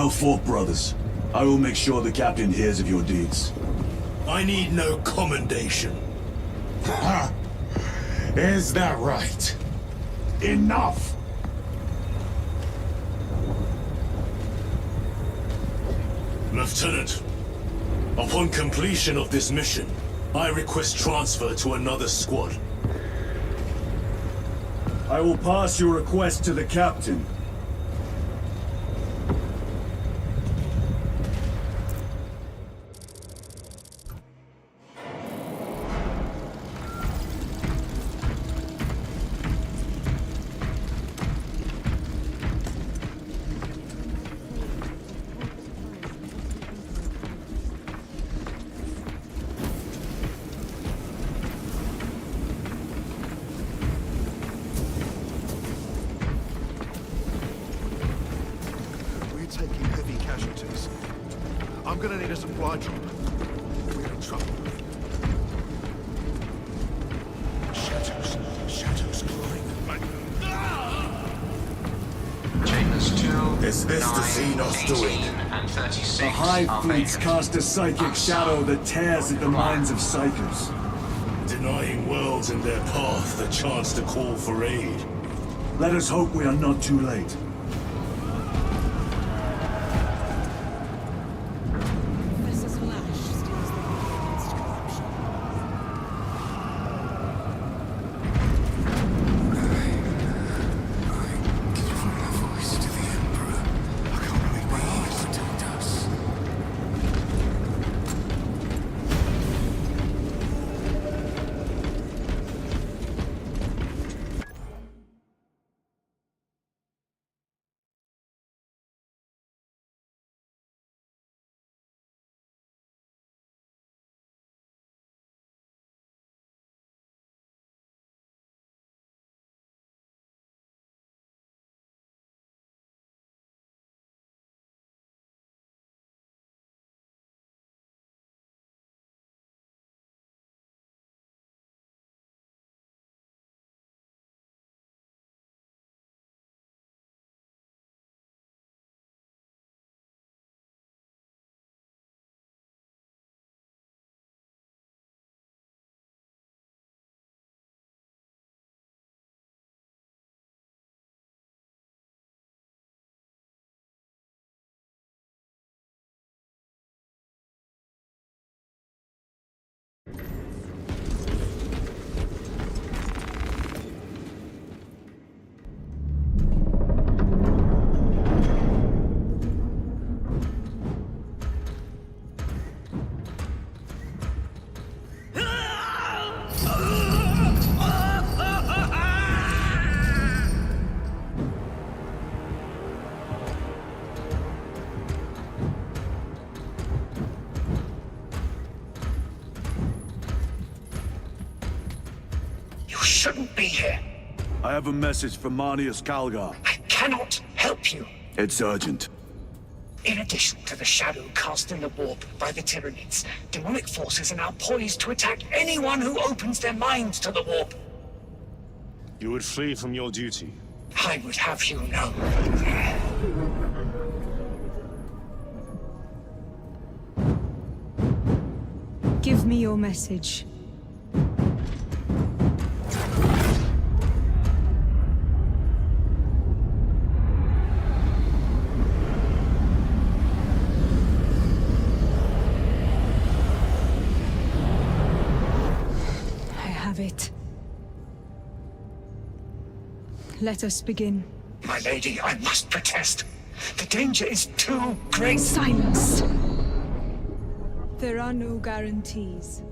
Well fought, brothers. I will make sure the captain hears of your deeds. I need no commendation. Is that right? Enough! Lieutenant, upon completion of this mission, I request transfer to another squad. I will pass your request to the captain. Taking heavy casualties. I'm gonna need a supply drop. We're in trouble. Shadows growing. Chambers 2, Is this the Xenos 18, doing? and 36 The Hive are fleets vacant. cast a psychic shadow that tears at the minds of psychers. Denying worlds in their path the chance to call for aid. Let us hope we are not too late. Shouldn't be here. I have a message from Marnius Calgar. I cannot help you. It's urgent. In addition to the shadow cast in the warp by the Tyranids, demonic forces are now poised to attack anyone who opens their minds to the warp. You would flee from your duty. I would have you know. Give me your message. It. Let us begin. My lady, I must protest. The danger is too great. Silence! There are no guarantees.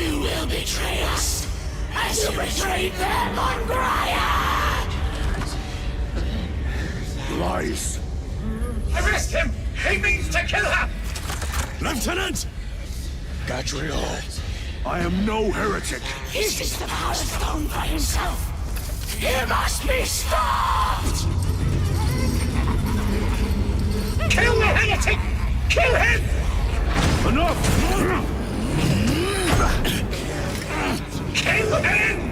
You will betray us, as you betrayed them on Graia! Lies. Arrest him! He means to kill her! Lieutenant! Gadriel, I am no heretic. Uses the power stone for himself. He must be stopped! Kill the heretic! Kill him! Enough! Kill him!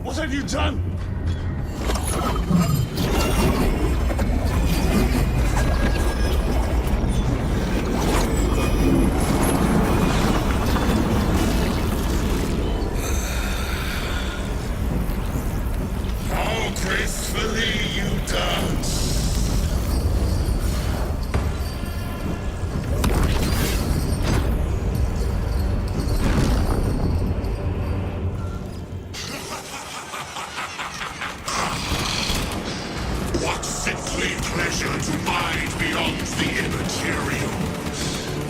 What have you done? How gracefully you dance. What sickly pleasure to mind beyond the immaterial.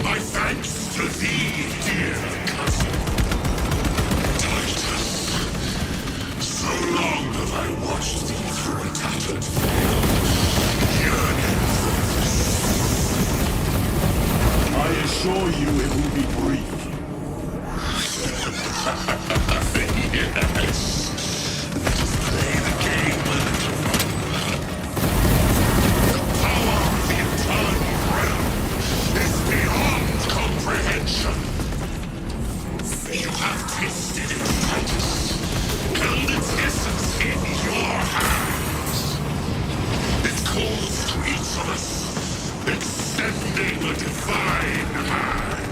My thanks to thee, dear cousin. Titus. So long have I watched thee through a tattered veil, yearning for this. I assure you it will be brief. Yes. Let us play the game a little. The power of the eternal realm is beyond comprehension. You have tasted it, Titus, and its essence in your hands. It calls to each of us, extending a divine hand.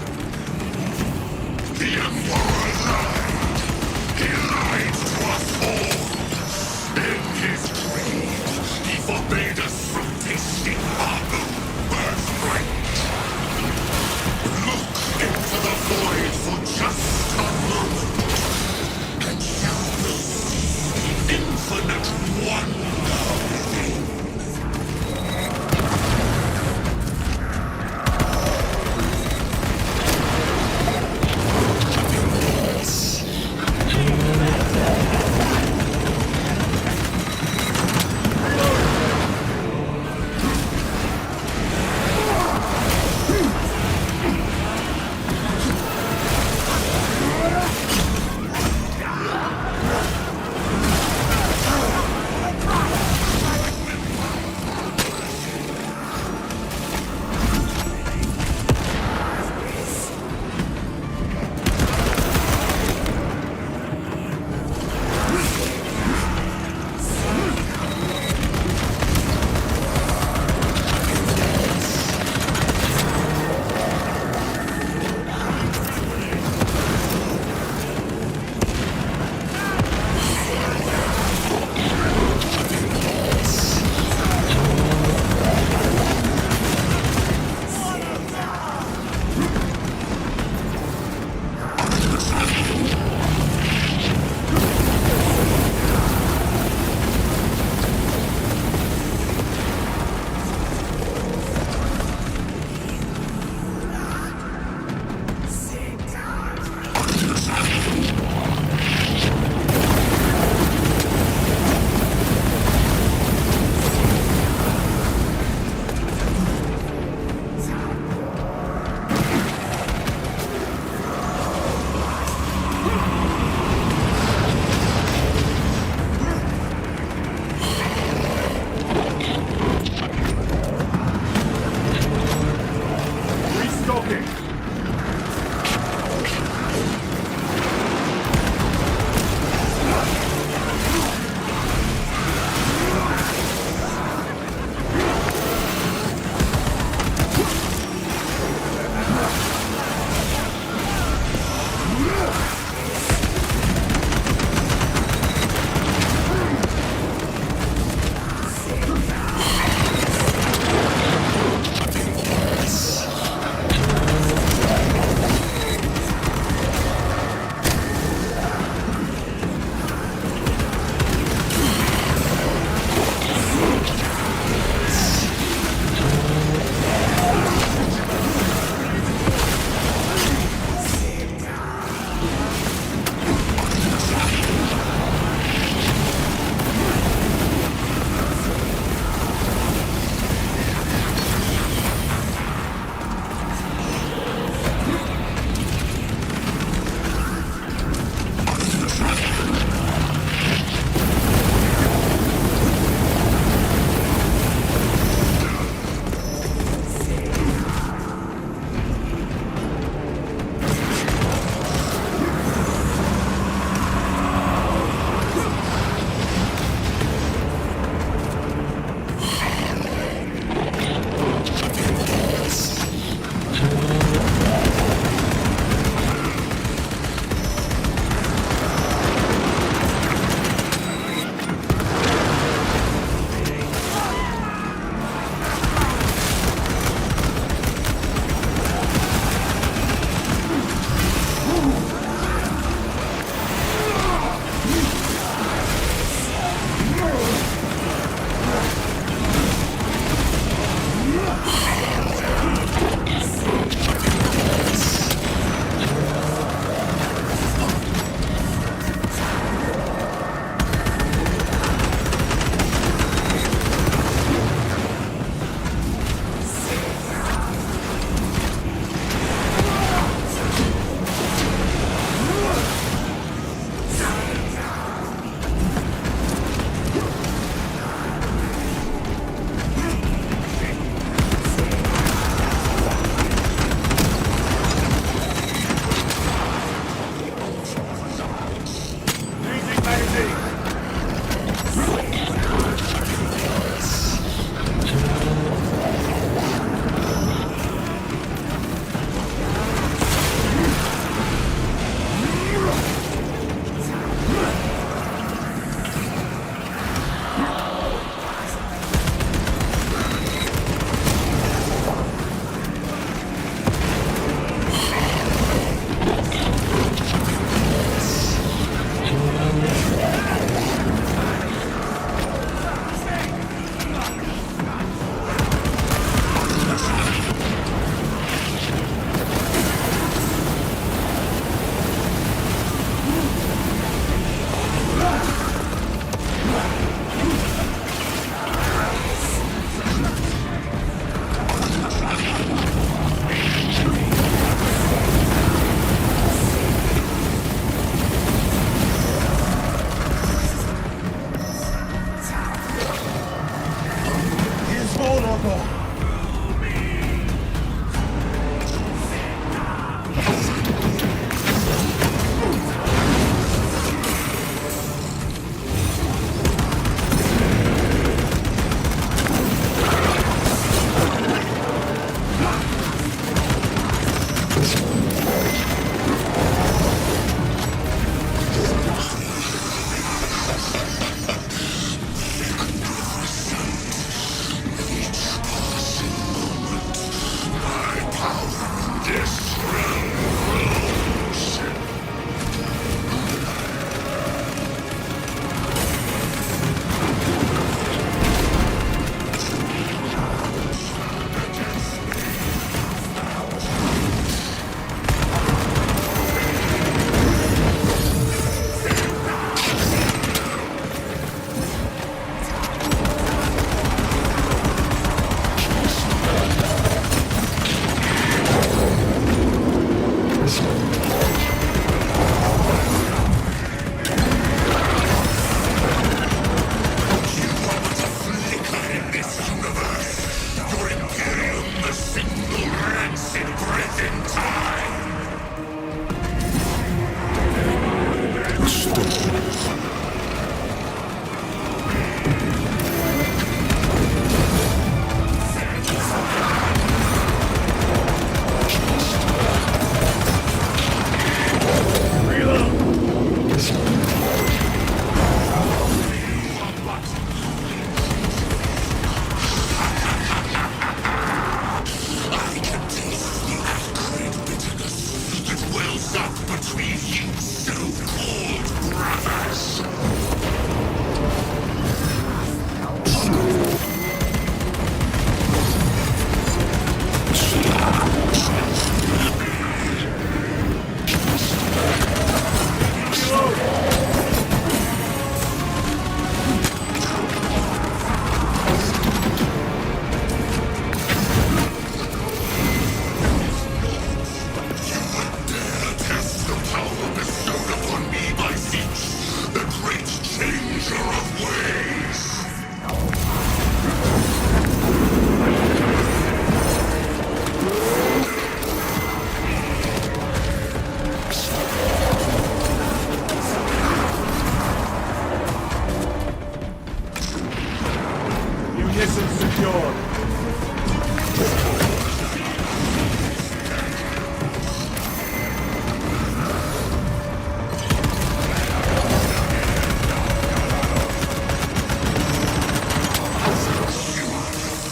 Ammunition secured.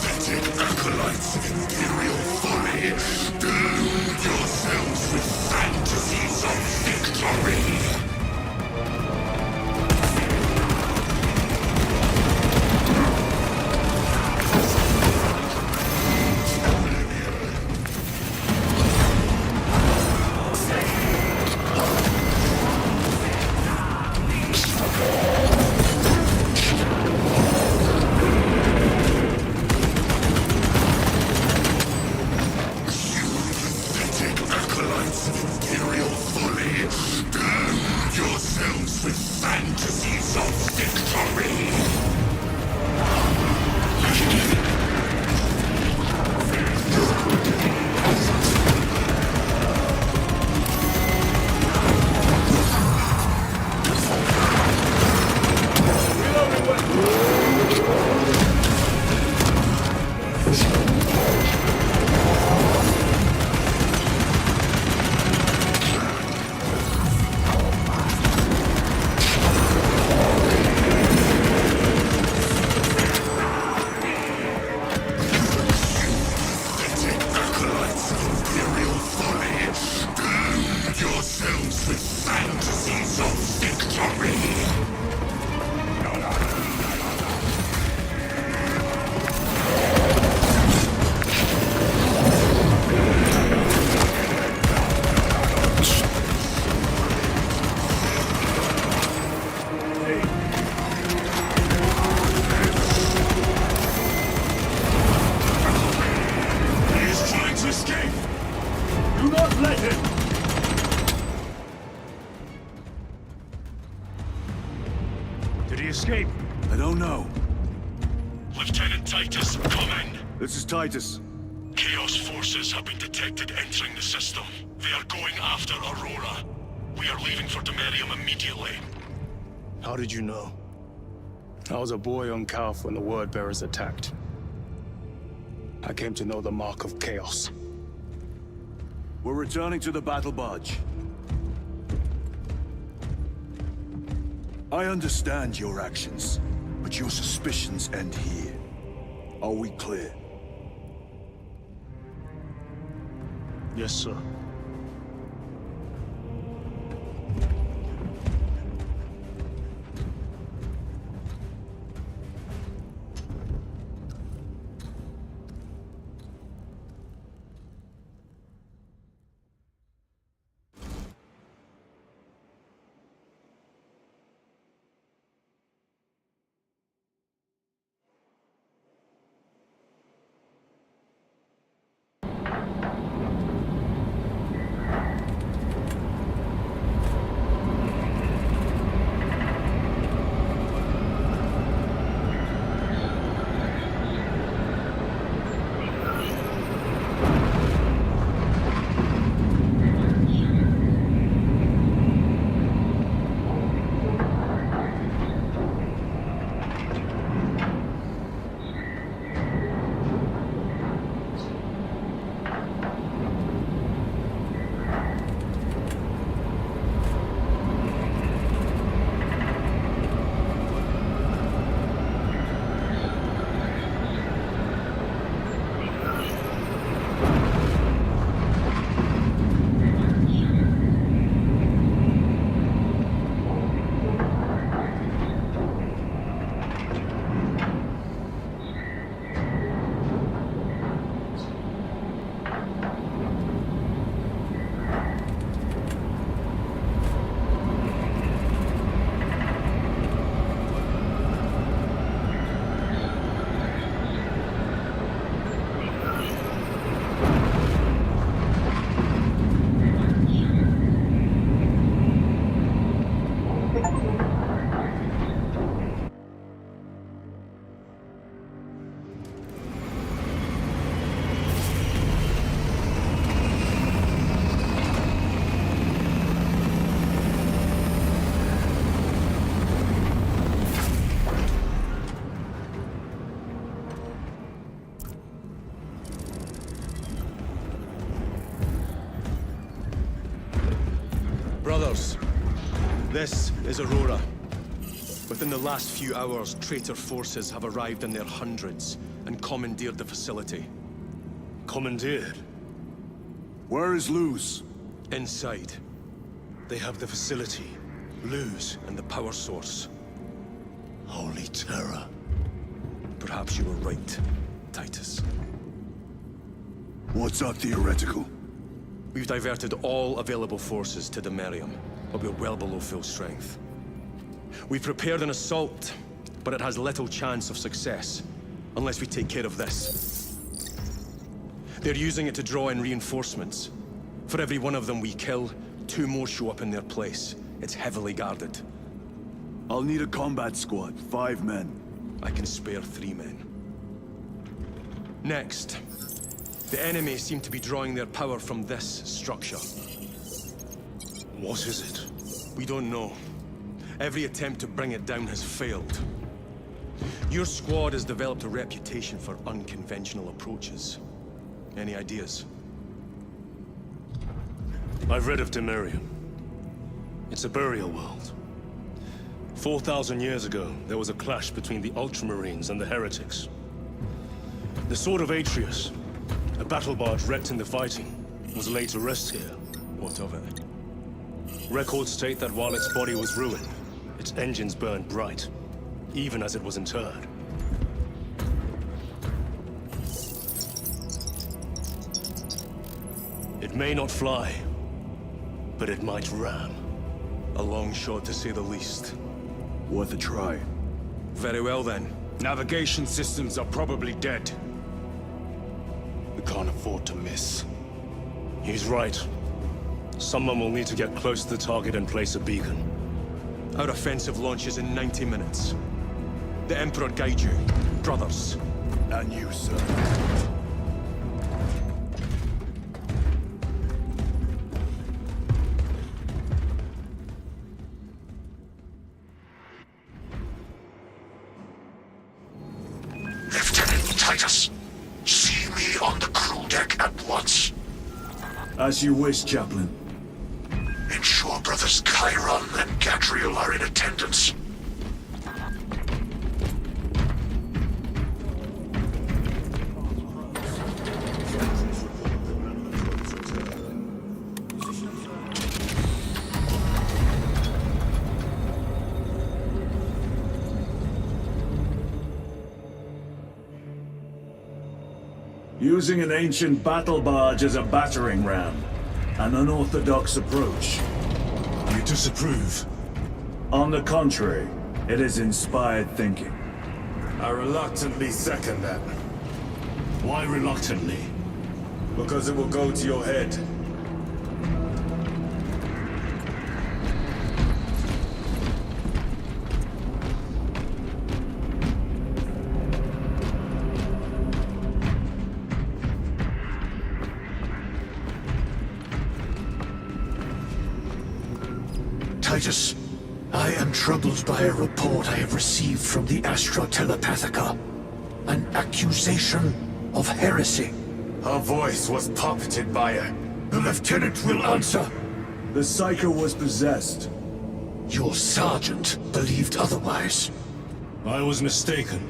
Pathetic acolytes of Imperial folly, delude yourselves with fantasies of victory. Pathetic acolytes of Imperial folly, delude yourselves with fantasies of victory. Pathetic acolytes of Imperial folly, delude yourselves with fantasies of victory. He is trying to escape! Do not let him! Did he escape? I don't know. Lieutenant Titus, come in. This is Titus. Chaos forces have been detected entering the system. They are going after Aurora. We are leaving for Demerium immediately. How did you know? I was a boy on Calf when the Word Bearers attacked. I came to know the mark of chaos. We're returning to the battle barge. I understand your actions, but your suspicions end here. Are we clear? Yes, sir. This is Aurora. Within the last few hours, traitor forces have arrived in their hundreds and commandeered the facility. Commandeered? Where is Luz? Inside. They have the facility, Luz, and the power source. Holy terror. Perhaps you were right, Titus. What's our theoretical? We've diverted all available forces to the Merium, but we're well below full strength. We've prepared an assault, but it has little chance of success, unless we take care of this. They're using it to draw in reinforcements. For every one of them we kill, 2 more show up in their place. It's heavily guarded. I'll need a combat squad, 5 men. I can spare 3 men. Next, the enemy seem to be drawing their power from this structure. What is it? We don't know. Every attempt to bring it down has failed. Your squad has developed a reputation for unconventional approaches. Any ideas? I've read of Demerium. It's a burial world. 4,000 years ago, there was a clash between the Ultramarines and the Heretics. The Sword of Atreus, a battle barge wrecked in the fighting, was laid to rest here. What of it? Records state that while its body was ruined, its engines burned bright, even as it was interred. It may not fly, but it might ram. A long shot, to say the least. Worth a try. Very well, then. Navigation systems are probably dead. We can't afford to miss. He's right. Someone will need to get close to the target and place a beacon. Our offensive launches in 90 minutes. The Emperor guide you, brothers. And you, sir. Lieutenant Titus, see me on the crew deck at once. As you wish, Chaplain. Ensure brothers Chiron and Gadriel are in attendance. Using an ancient battle barge as a battering ram. An unorthodox approach. You disapprove? On the contrary, it is inspired thinking. I reluctantly second that. Why reluctantly? Because it will go to your head. Titus, I am troubled by a report I have received from the Astra Telepathica. An accusation of heresy. Her voice was puppeted by her. The lieutenant will answer. The Psycho was possessed. Your sergeant believed otherwise. I was mistaken.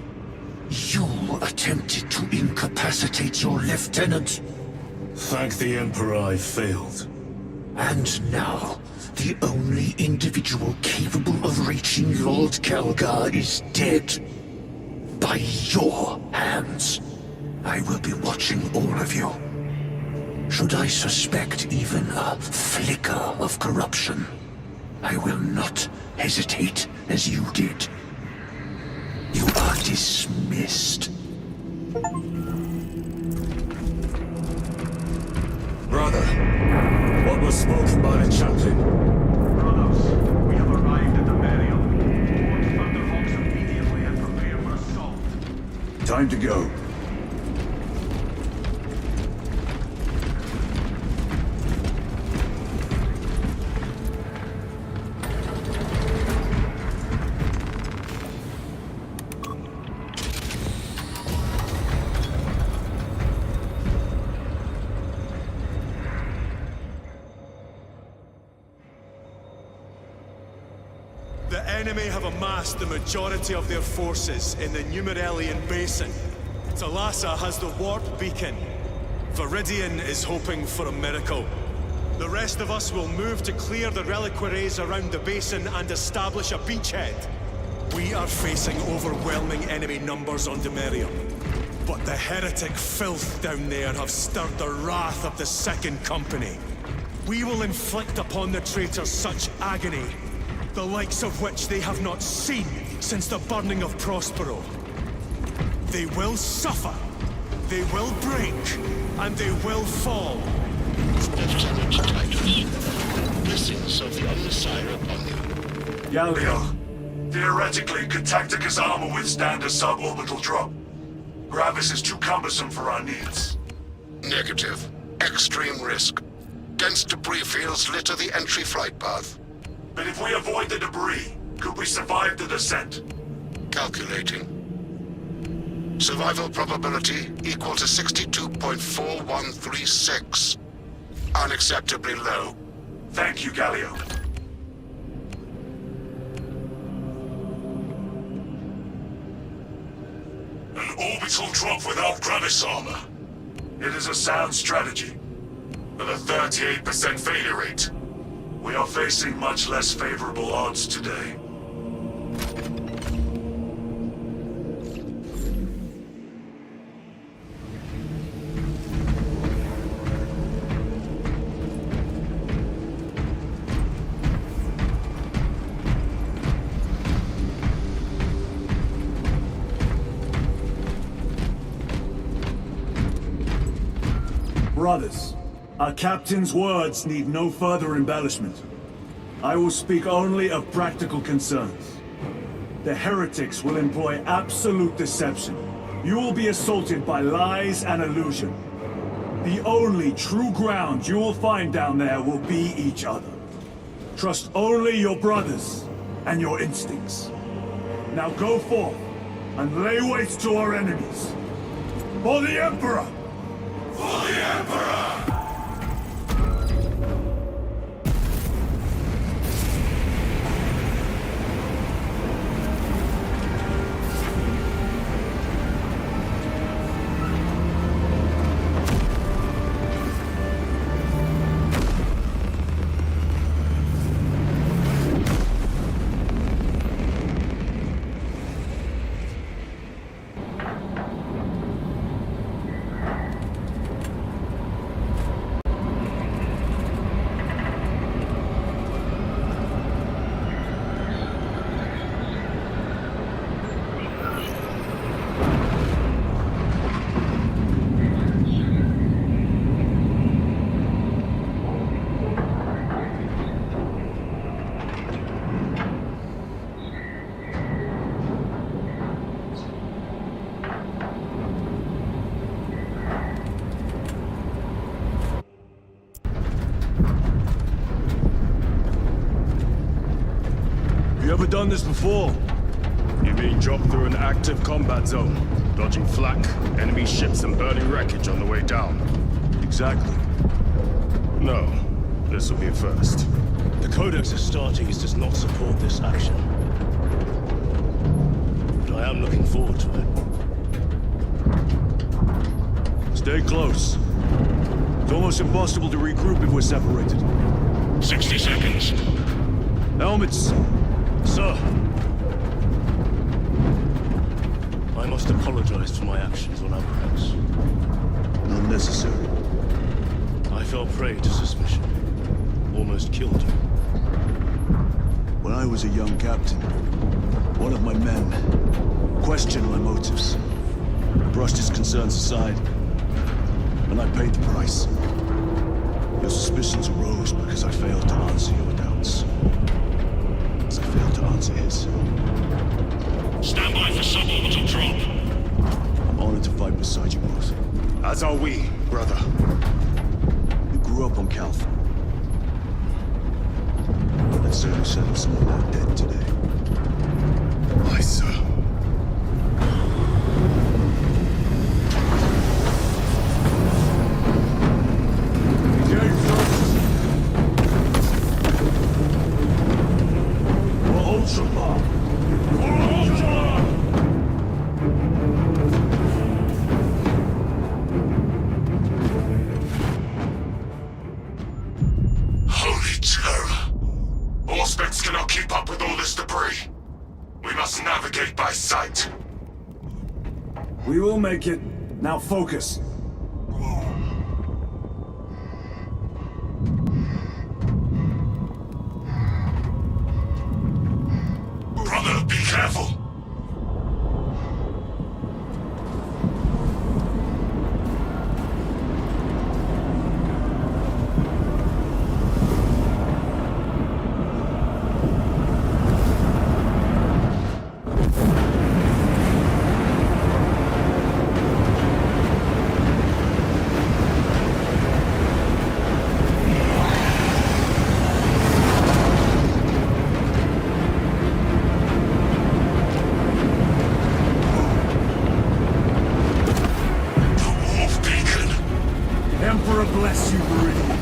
You attempted to incapacitate your lieutenant. Thank the Emperor I failed. And now, the only individual capable of reaching Lord Kelgar is dead. By your hands. I will be watching all of you. Should I suspect even a flicker of corruption, I will not hesitate as you did. You are dismissed. Brother, what was spoken by the chaplain? Brothers, we have arrived at the burial. Board Thunderhawks immediately and prepare for assault. Time to go. enemy have amassed the majority of their forces in the Numerelian Basin. Talassa has the warp beacon. Viridian is hoping for a miracle. The rest of us will move to clear the reliquaries around the basin and establish a beachhead. We are facing overwhelming enemy numbers on Demerium. But the heretic filth down there have stirred the wrath of the Second Company. We will inflict upon the traitors such agony, the likes of which they have not seen since the burning of Prospero. They will suffer, they will break, and they will fall. Lieutenant Titus, blessings of the other side upon you. Galio. Theoretically, could Tactica's armor withstand a suborbital drop? Gravis is too cumbersome for our needs. Negative. Extreme risk. Dense debris fields litter the entry flight path. But if we avoid the debris, could we survive the descent? Calculating. Survival probability equal to 62.4136. Unacceptably low. Thank you, Galio. An orbital drop without Gravis armor. It is a sound strategy. With a 38% failure rate, we are facing much less favorable odds today. Brothers, our captain's words need no further embellishment. I will speak only of practical concerns. The heretics will employ absolute deception. You will be assaulted by lies and illusion. The only true ground you will find down there will be each other. Trust only your brothers and your instincts. Now go forth and lay waste to our enemies. For the Emperor! For the Emperor! Ever done this before? You mean drop through an active combat zone, dodging flak, enemy ships and burning wreckage on the way down? Exactly. No, this will be a first. The Codex Astartes does not support this action. But I am looking forward to it. Stay close. It's almost impossible to regroup if we're separated. 60 seconds. Helmets! Sir! I must apologize for my actions on Alcatraz. Not necessary. I fell prey to suspicion. Almost killed you. When I was a young captain, one of my men questioned my motives. I brushed his concerns aside, and I paid the price. Your suspicions arose because I failed to answer your doubts. As I failed to answer his. Stand by for suborbital drop. I'm honored to fight beside you both. As are we, brother. You grew up on Calth. That certainly settled some of our dead today. Aye, sir. For Ultramar! We will make it. Now focus. Brother, be careful! Emperor bless you, Meridian.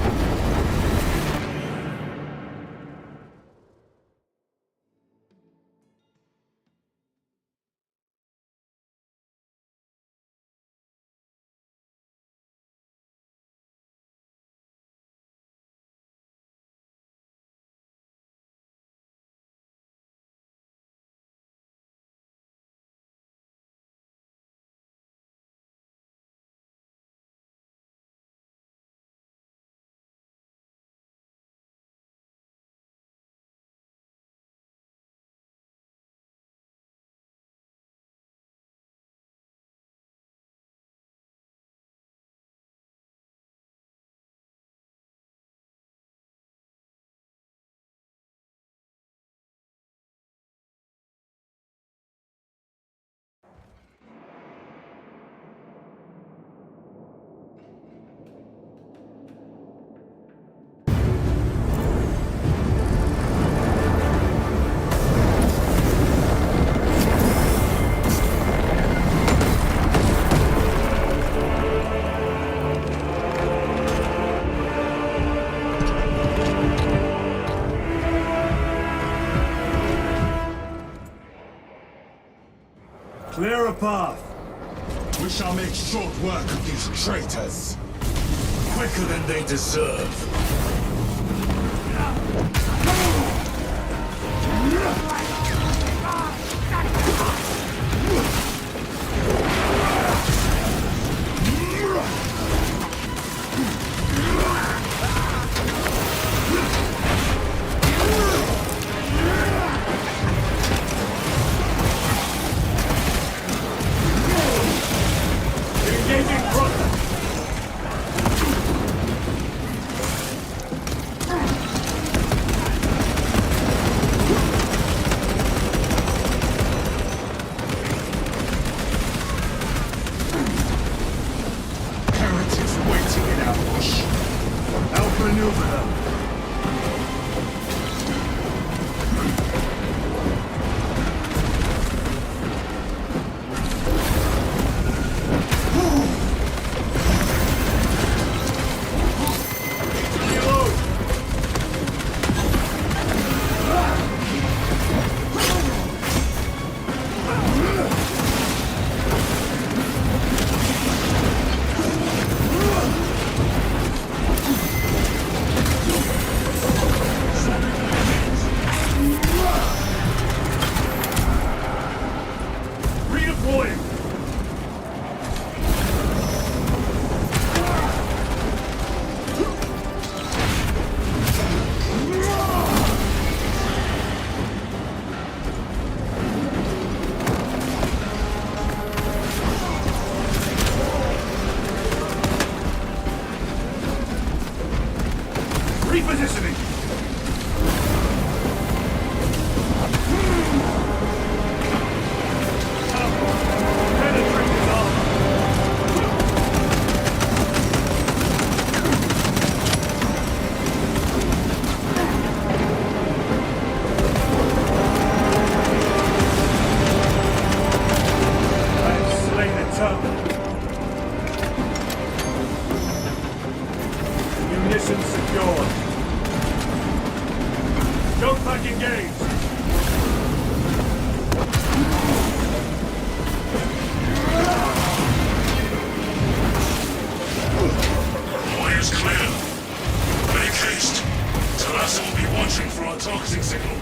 Clear a path. We shall make short work of these traitors. Quicker than they deserve. Outmaneuver them. Repositioning! Munitions secured. Don't pack engaged. Way is clear. Make haste. Talassa will be watching for our targeting signal.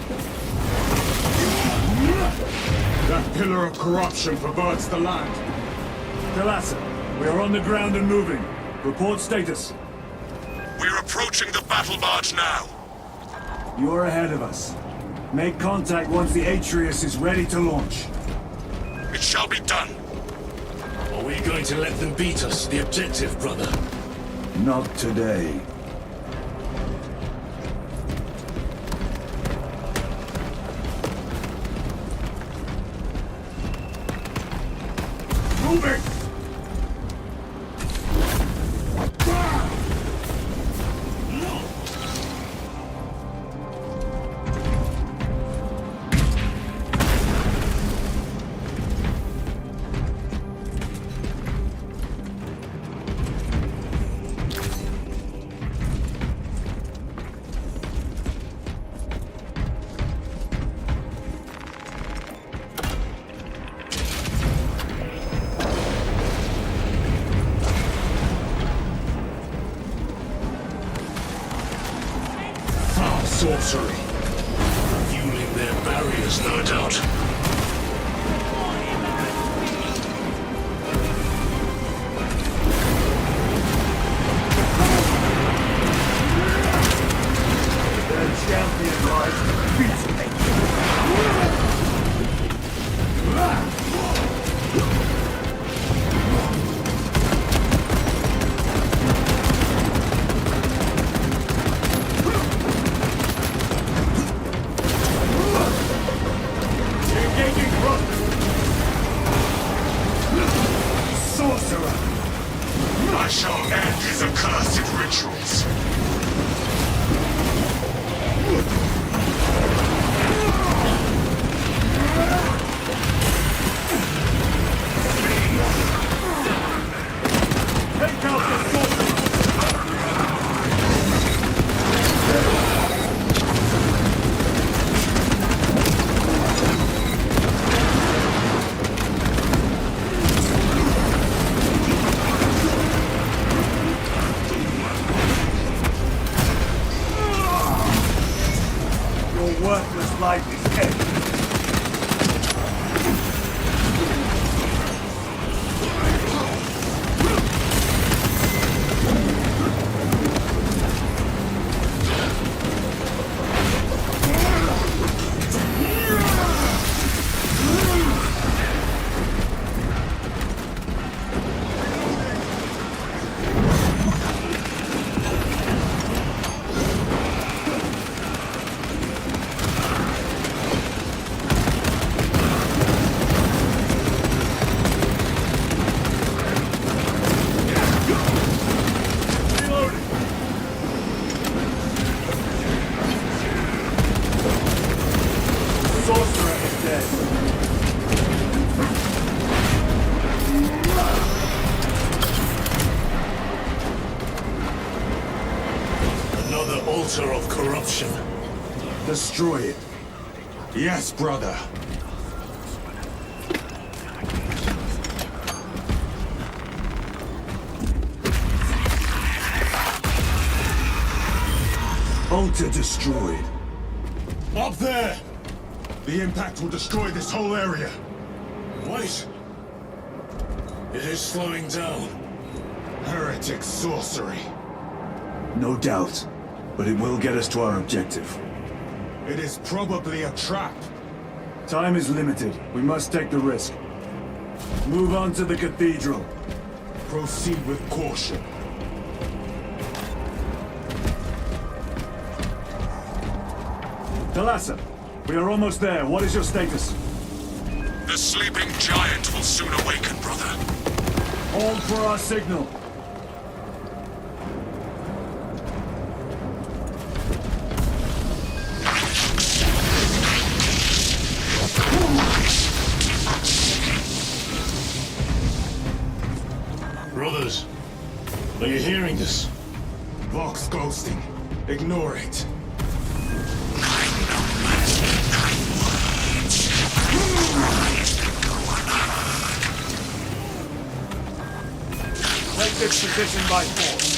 That pillar of corruption perverts the land. Talassa, we are on the ground and moving. Report status. We're approaching the battle barge now. You are ahead of us. Make contact once the Atreus is ready to launch. It shall be done. Are we going to let them beat us to the objective, brother? Not today. Moving! Sorcery. Fueling their barriers, no doubt. The champion lies peacefully. Engaging front. Sorcerer. I shall end his accursed rituals. Take out the sorcerer. Your worthless life is dead. Sorcerer is dead. Another altar of corruption. Destroy it. Yes, brother. Altar destroyed. Up there! The impact will destroy this whole area. Wait. It is slowing down. Heretic sorcery. No doubt. But it will get us to our objective. It is probably a trap. Time is limited. We must take the risk. Move on to the cathedral. Proceed with caution. Talassa, we are almost there. What is your status? The sleeping giant will soon awaken, brother. Hold for our signal. Brothers, are you hearing this? Vox ghosting. Ignore it. Take this position by force.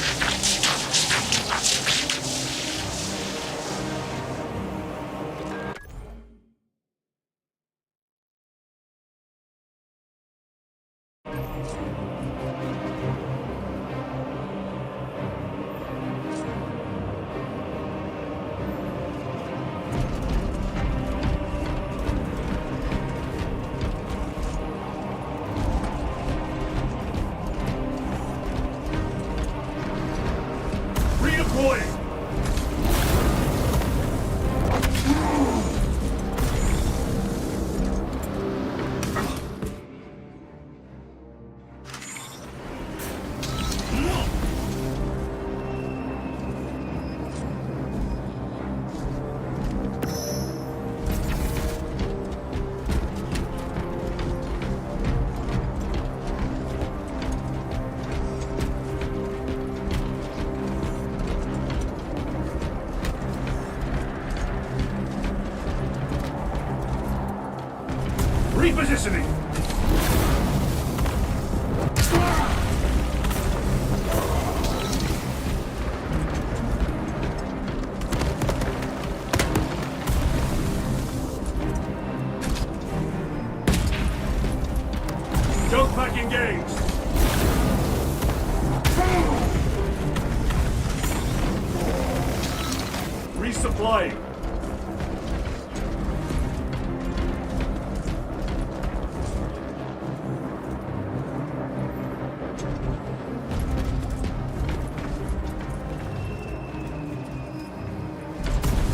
Redeploying! Repositioning! Jump pack engaged! Resupplying!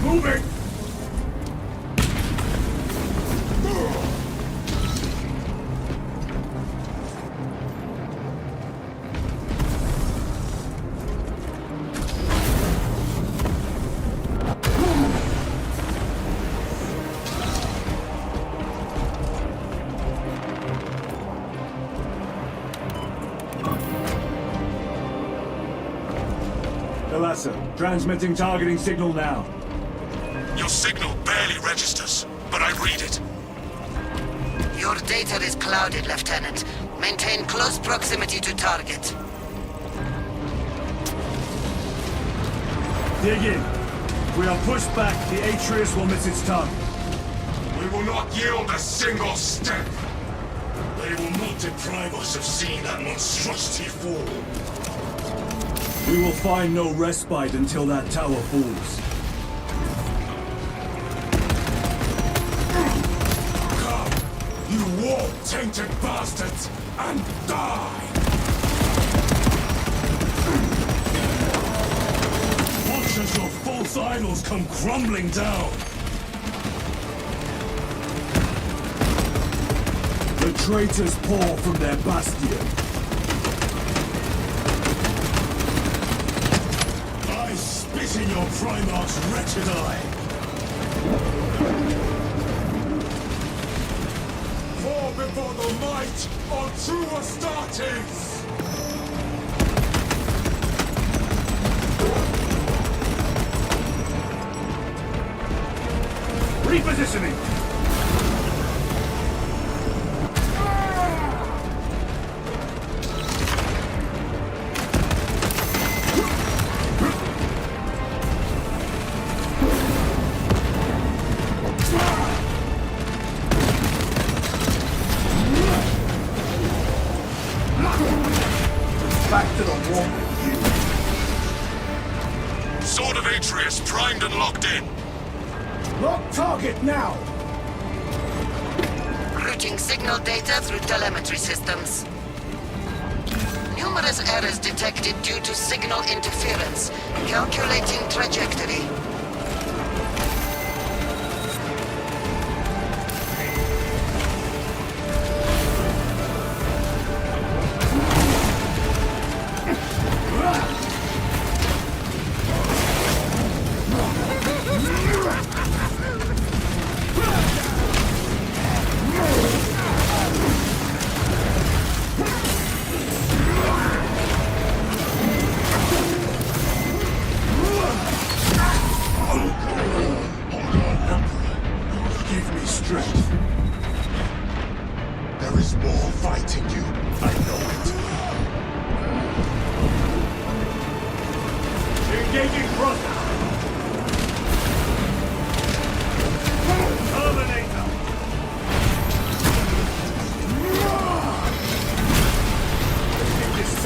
Moving! Thalassa, transmitting targeting signal now. Your signal barely registers, but I read it. Your data is clouded, Lieutenant. Maintain close proximity to target. Dig in. If we are pushed back, the Atreus will miss its target. We will not yield a single step. They will not deprive us of seeing that monstrosity fall. We will find no respite until that tower falls. Come, you war-tainted bastards, and die! Watch as your false idols come crumbling down! The traitors pour from their bastion. I spit in your Primarch's wretched eye! Fall before the might of true Astartes! Repositioning! Back to the wall. Sword of Atreus primed and locked in. Lock target now! Routing signal data through telemetry systems. Numerous errors detected due to signal interference. Calculating trajectory.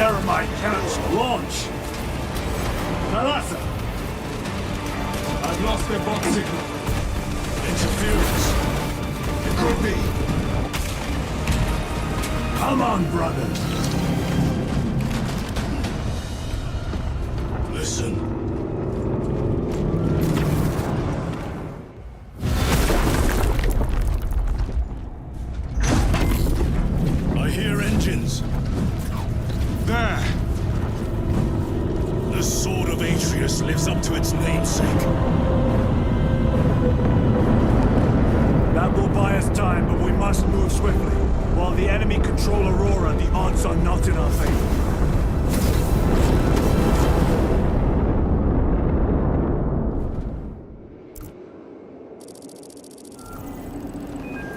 Ceramite cannons launch! Thalassa! I've lost their bot signal. Interference. It could be. Come on, brothers! Listen. I hear engines. There! The Sword of Atreus lives up to its namesake. That will buy us time, but we must move swiftly. While the enemy control Aurora, the odds are not in our favor.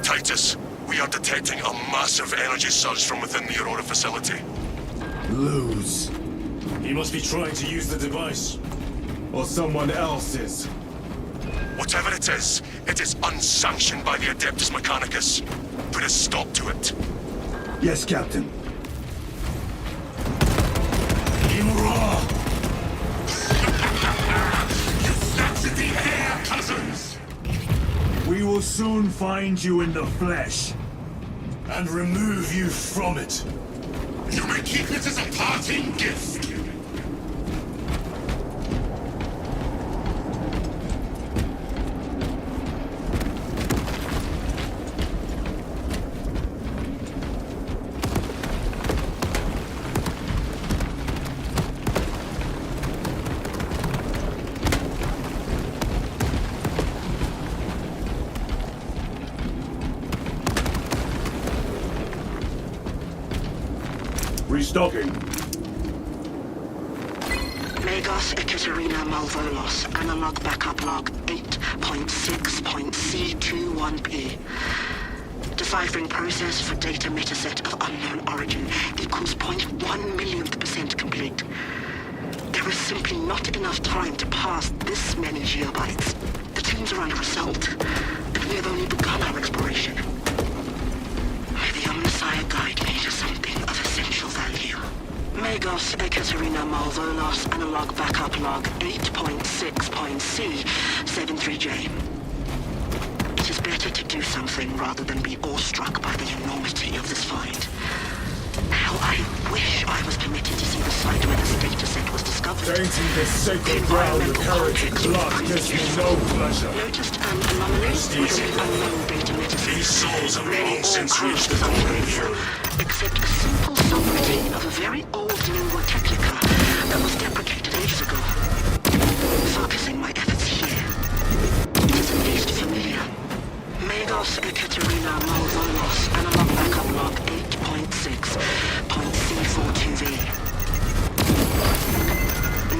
Titus, we are detecting a massive energy surge from within the Aurora facility. Lose. He must be trying to use the device. Or someone else is. Whatever it is unsanctioned by the Adeptus Mechanicus. Put a stop to it. Yes, Captain. Imra! You flattered the air, cousins! We will soon find you in the flesh. And remove you from it. You may keep it as a parting gift. Restocking. Megos Ekaterina Malvolos, analog backup log 8.6.C21P. Deciphering process for data metaset of unknown origin equals 0.1 millionth percent complete. There is simply not enough time to pass this many geobytes. The teams are under assault, and we have only begun our exploration. May the Omnissiah guide me to something of essential value. Megos Ekaterina Malvolos, analog backup log 8.6.C73J. It is better to do something rather than be awestruck by the enormity of this find. How I wish I was permitted to see the site where this data set was discovered. Tainting this sacred ground with heretic blood gives me no pleasure. Noticed an anomaly within the unknown data metaset. These souls have Nearly long all since code reached was the untraceable, except a simple subroutine of a very old lingua technica that was deprecated ages ago. Focusing my efforts here, it is at least familiar. Megos Ekaterina Malvolos, analog backup log 8.6.C42V.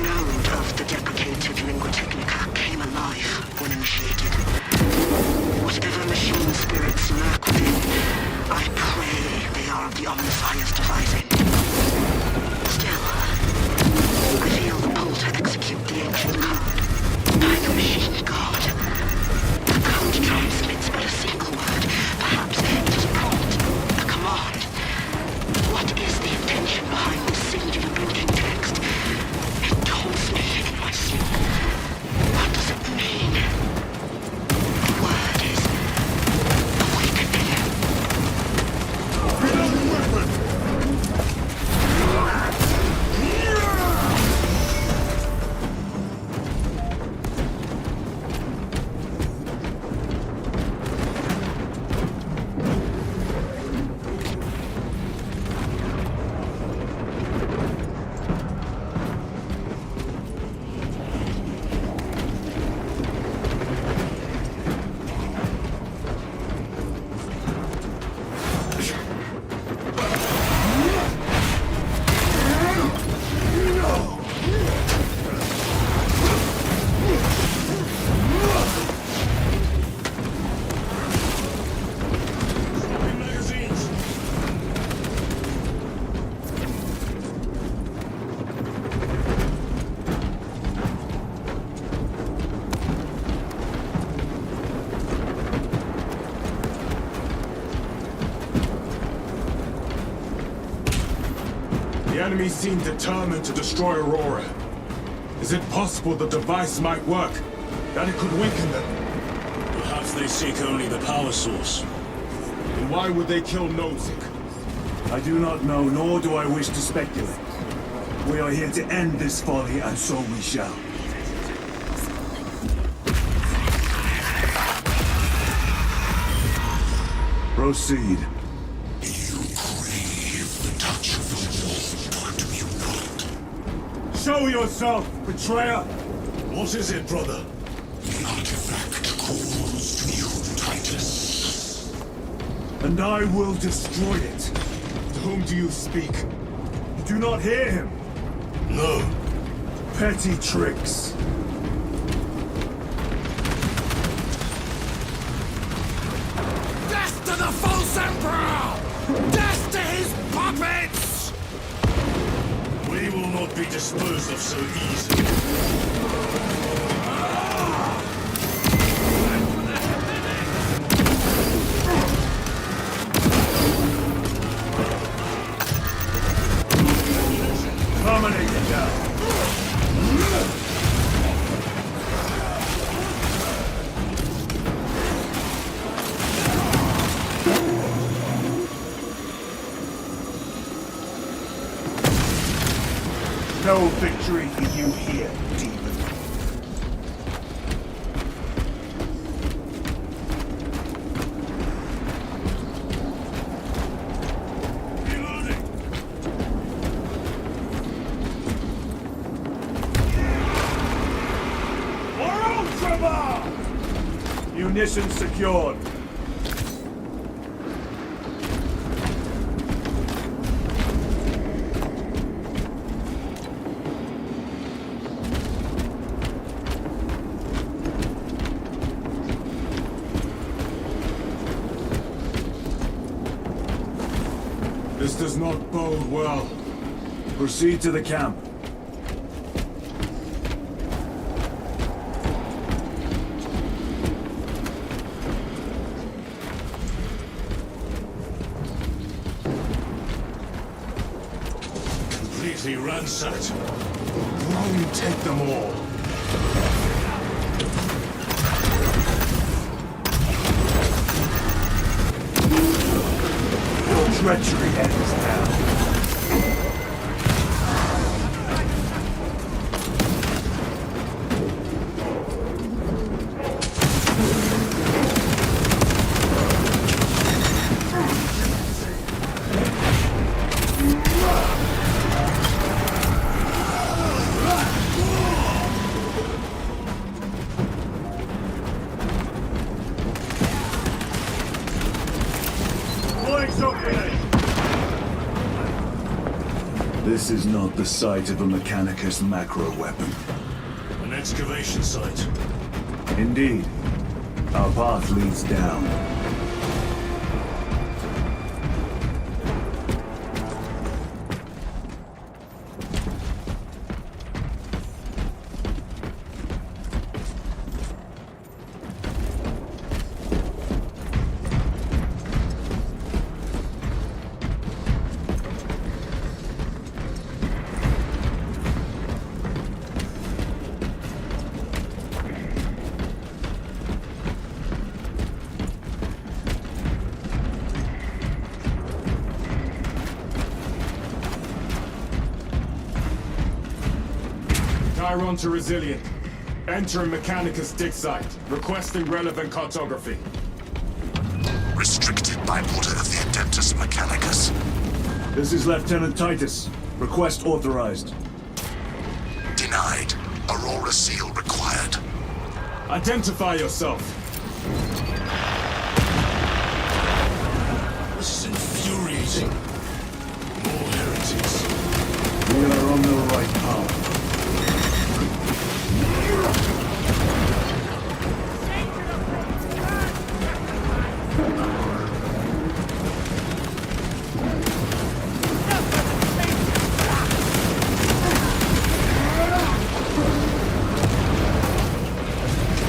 Node of the deprecated lingua technica came alive when initiated. Whatever machine spirits lurk within, I pray they are of the Omnissiah's devising. Still, I feel the pull to execute the ancient code by the machine god. The code transmits but a single word, perhaps it is a prompt, a command. What is the intention behind this singular blinking text? It taunts me in my sleep. What does it mean? The word is awakening. Reloading weapon! The enemy seem determined to destroy Aurora. Is it possible the device might work? That it could weaken them? Perhaps they seek only the power source. Then why would they kill Nozick? I do not know, nor do I wish to speculate. We are here to end this folly, and so we shall. Proceed. You crave the touch of the wolf, do you not? Show yourself, betrayer! What is it, brother? The artifact calls to you, Titus. And I will destroy it. To whom do you speak? You do not hear him. No. Petty tricks. Death to the false emperor! Death to his puppets! We will not be disposed of so easily. Terminate it now. No victory for you here, demon. Munitions secured. This does not bode well. Proceed to the camp. Completely ransacked. Rome take them all. Your treachery ends now. This is not the site of a Mechanicus macro weapon. An excavation site. Indeed. Our path leads down. Chiron to Resilient. Entering Mechanicus dig site. Requesting relevant cartography. Restricted by order of the Adeptus Mechanicus. This is Lieutenant Titus. Request authorized. Denied. Aurora seal required. Identify yourself. This is infuriating. More heretics. We are on the right path.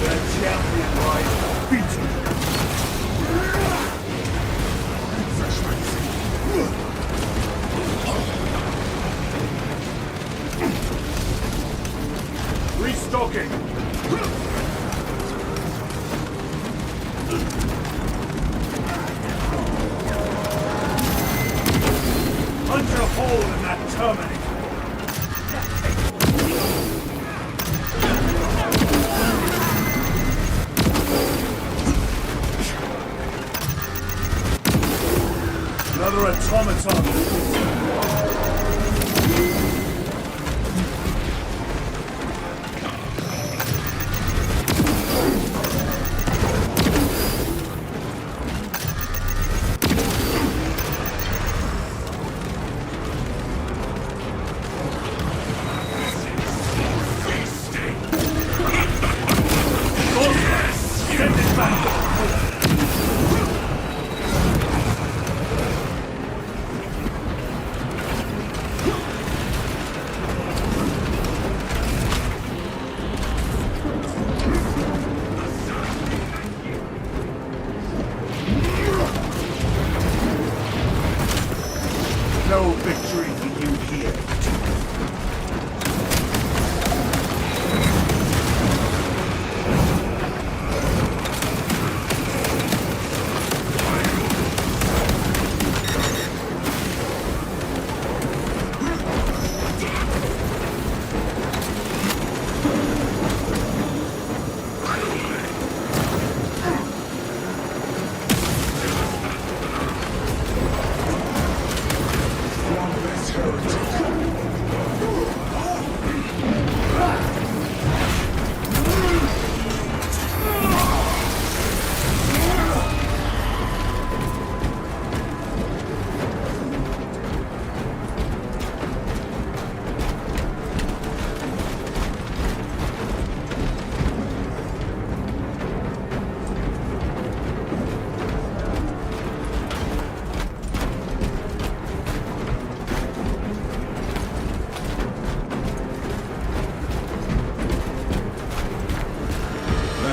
The champion lies beaten. Restocking! Punch a hole in that terminator! Another automaton! No victory for you here.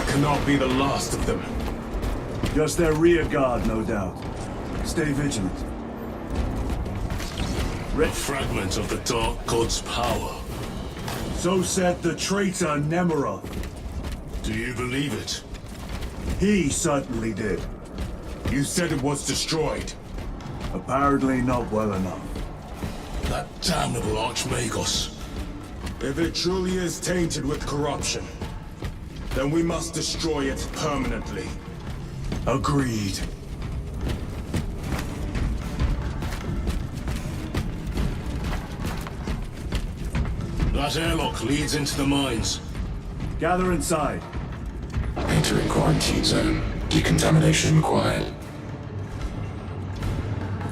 Cannot be the last of them. Just their rear guard, no doubt. Stay vigilant. A fragment of the Dark God's power. So said the traitor Nemeroth. Do you believe it? He certainly did. You said it was destroyed. Apparently not well enough. That damnable Archmagos. If it truly is tainted with corruption, then we must destroy it permanently. Agreed. That airlock leads into the mines. Gather inside. Entering quarantine zone. Decontamination required.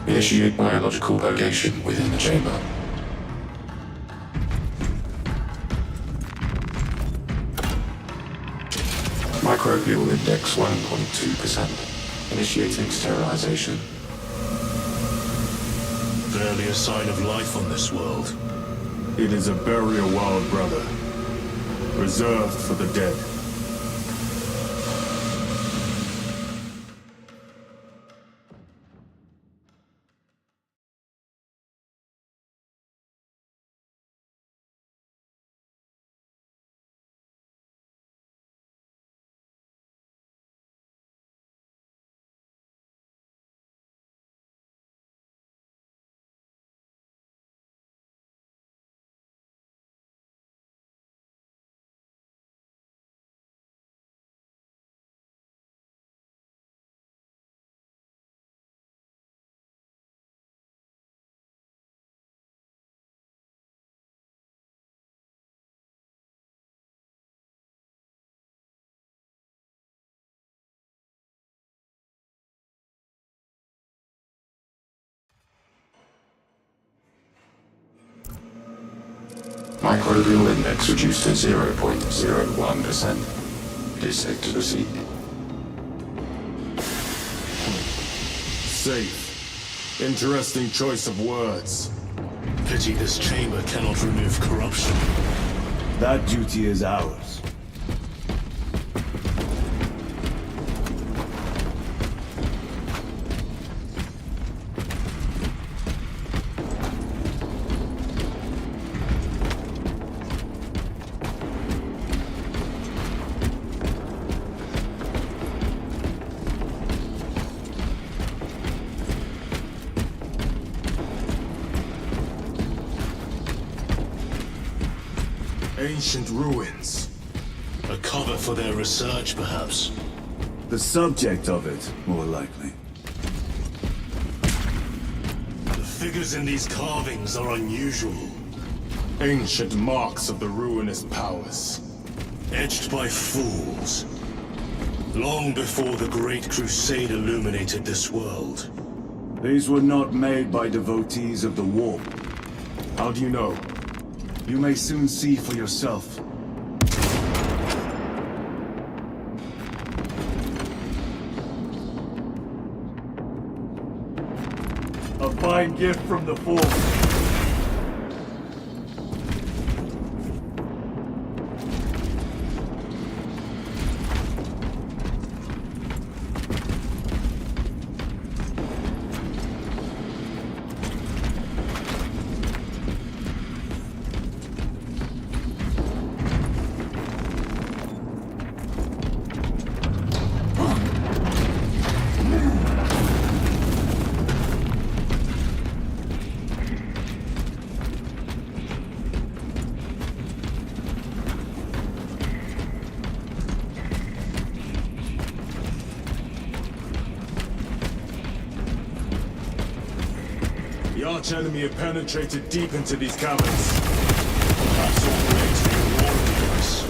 Initiate biological purgation within the chamber. Microbial index 1.2%. Initiating sterilization. Barely a sign of life on this world. It is a burial world, brother. Reserved for the dead. Microbial index reduced to 0.01%. It is safe to proceed. Safe. Interesting choice of words. Pity this chamber cannot remove corruption. That duty is ours. Ancient ruins. A cover for their research, perhaps. The subject of it, more likely. The figures in these carvings are unusual. Ancient marks of the ruinous powers. Etched by fools. Long before the Great Crusade illuminated this world. These were not made by devotees of the warp. How do you know? You may soon see for yourself. A fine gift from the Force. The arch-enemy have penetrated deep into these caverns. That's all thanks to your war device.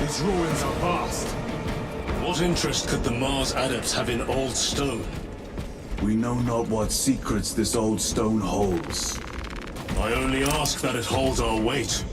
These ruins are vast. What interest could the Mars adepts have in old stone? We know not what secrets this old stone holds. I only ask that it holds our weight.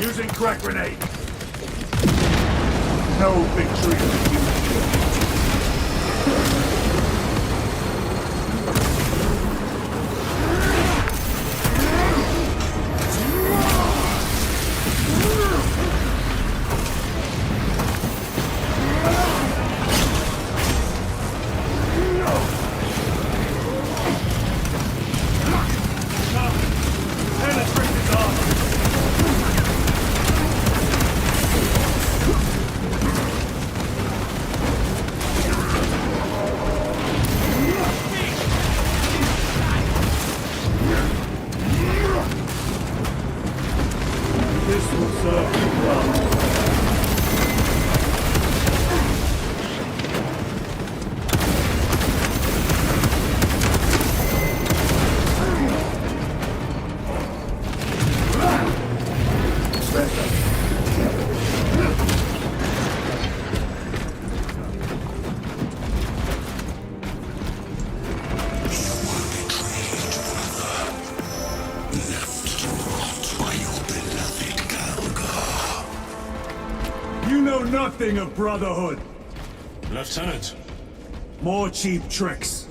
Using crack grenade. No victory for you. nothing of brotherhood. Lieutenant, More cheap tricks.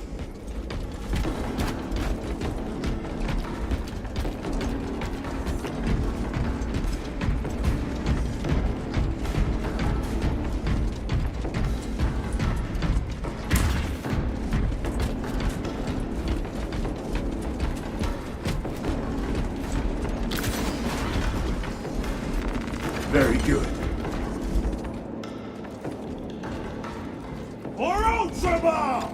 Very good. For Ultramar!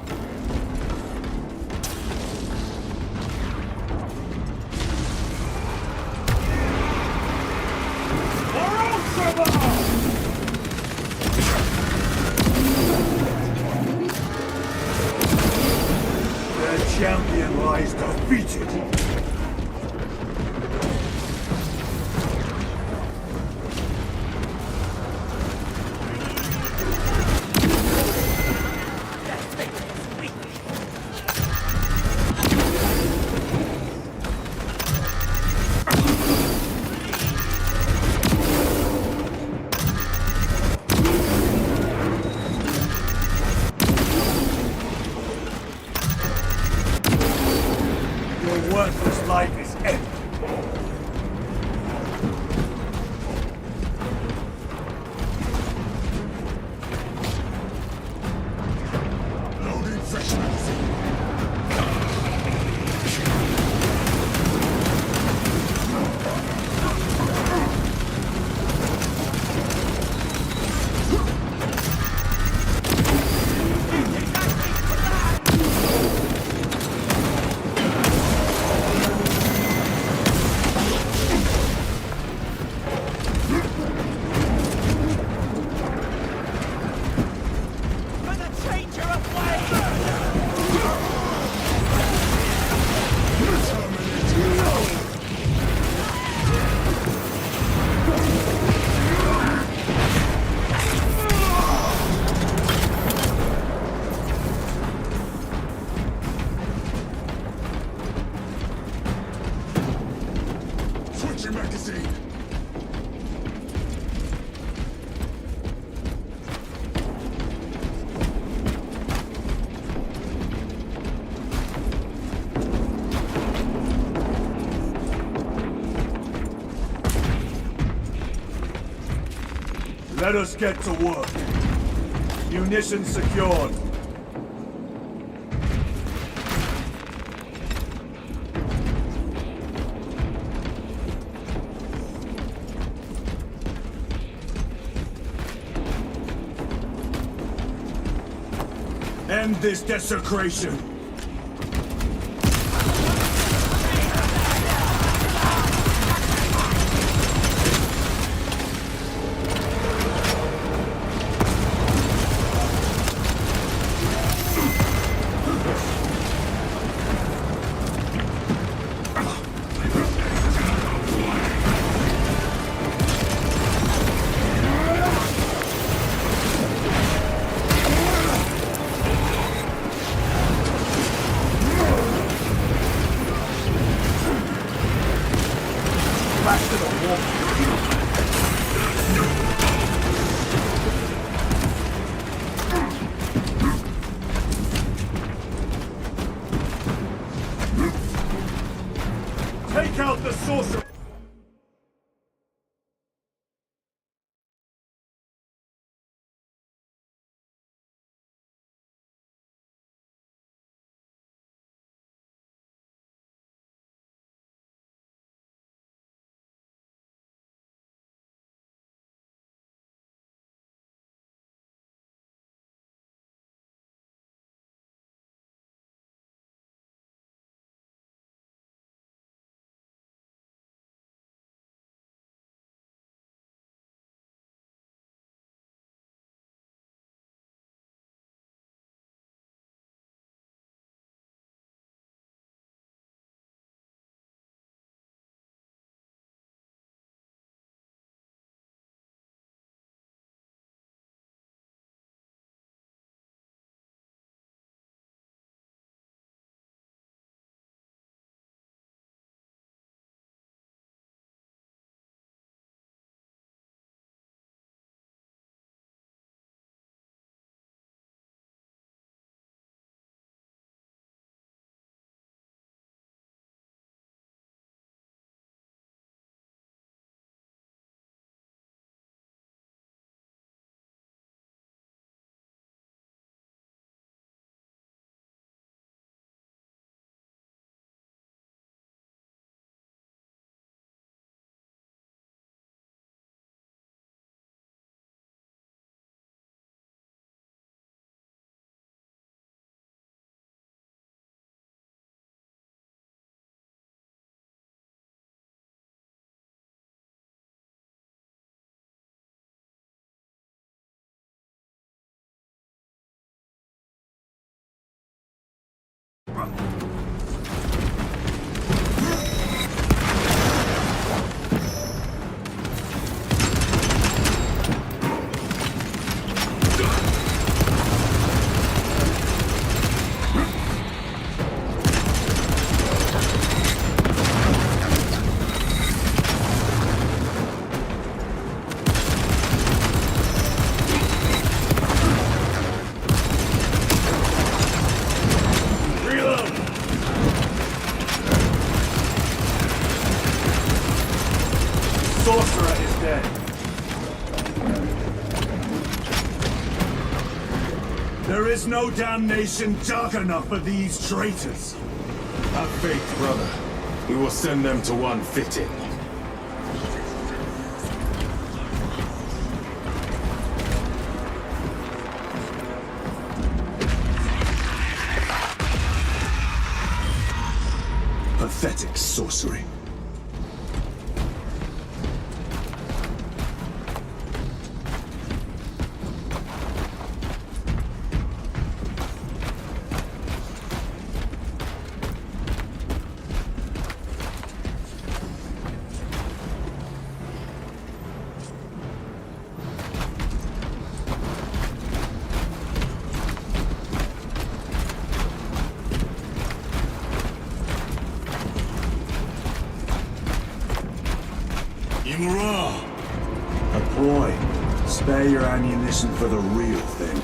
For Ultramar! Their champion lies defeated. Your worthless life is empty. Loading fresh magazine. Switching magazine. Let us get to work. Munitions secured. End this desecration. Back to the wall. Take out the sorcerer! dead. There is no damnation dark enough for these traitors. Have faith, brother. We will send them to one fitting. Pathetic sorcery. A ploy. Spare your ammunition for the real thing.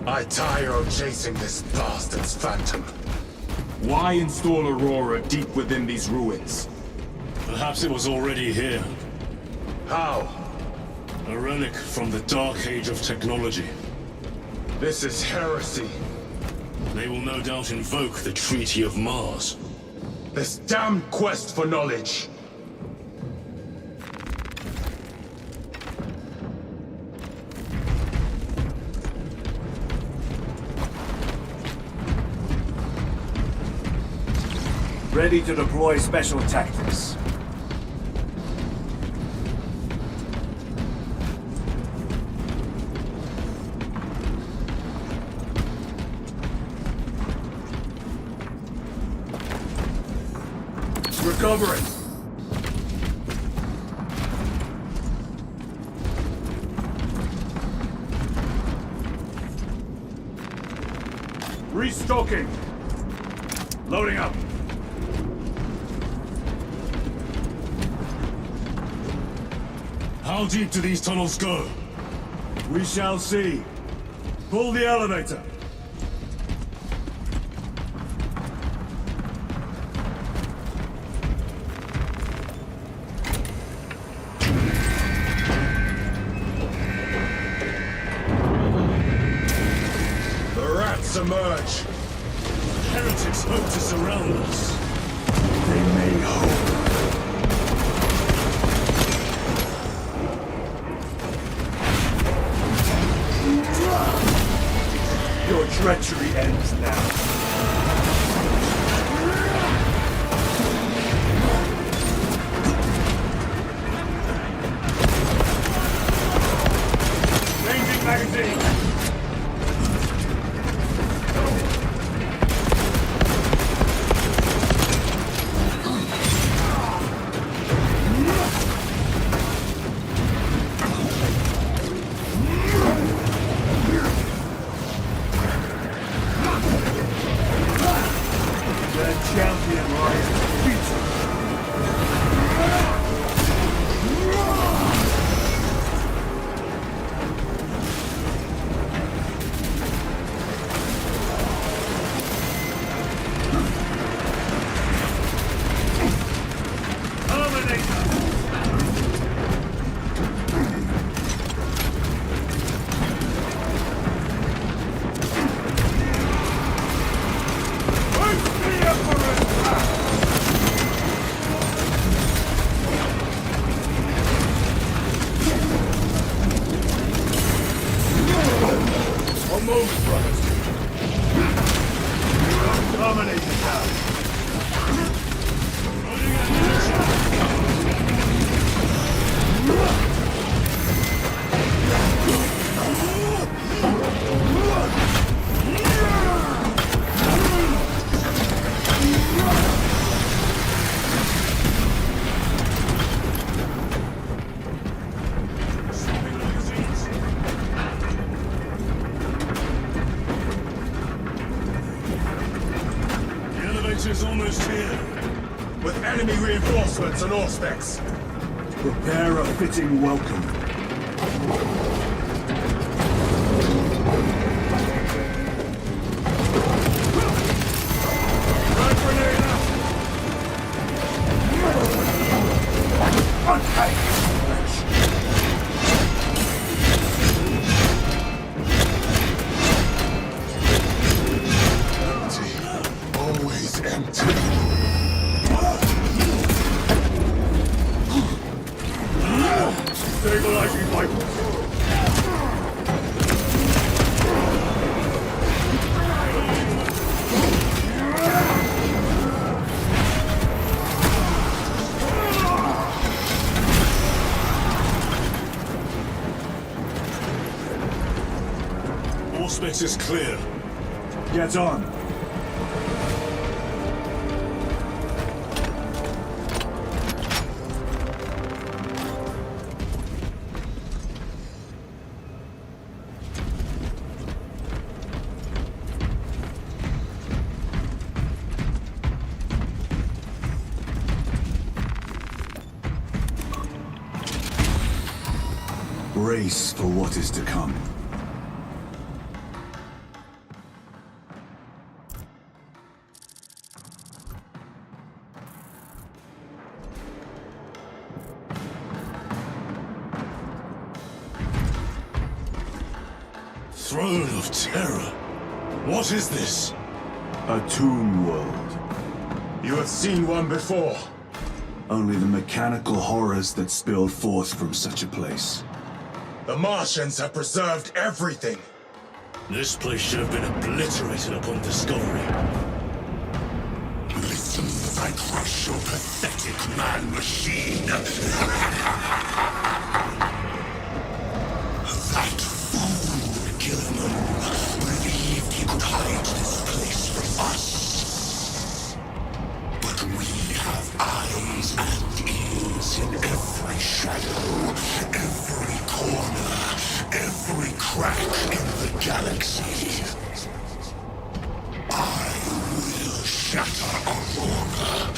I tire of chasing this bastard's phantom. Why install Aurora deep within these ruins? Perhaps it was already here. How? A relic from the Dark Age of technology. This is heresy. They will no doubt invoke the Treaty of Mars. This damned quest for knowledge. Ready to deploy special tactics. Recovering. Restocking. Loading up. How deep do these tunnels go? We shall see. Pull the elevator. The rats emerge. Heretics hope to surround us. They may hope. Your treachery ends now. Changing magazine. Champion lies beaten. One moment, brothers. Dominate the town. Is almost here. With enemy reinforcements and auspex. Prepare a fitting welcome. Okay. is empty. Stabilizing vitals. All space is clear. Get on. Brace for what is to come. Throne of Terror. What is this? A tomb world. You have seen one before. Only the mechanical horrors that spilled forth from such a place. The Martians have preserved everything. This place should have been obliterated upon discovery. Listen as I crush your pathetic man-machine. That fool, Gilman, believed he could hide this place from us. But we have eyes and ears in every shadow, every corner, every crack in the galaxy. I will shatter Aurora,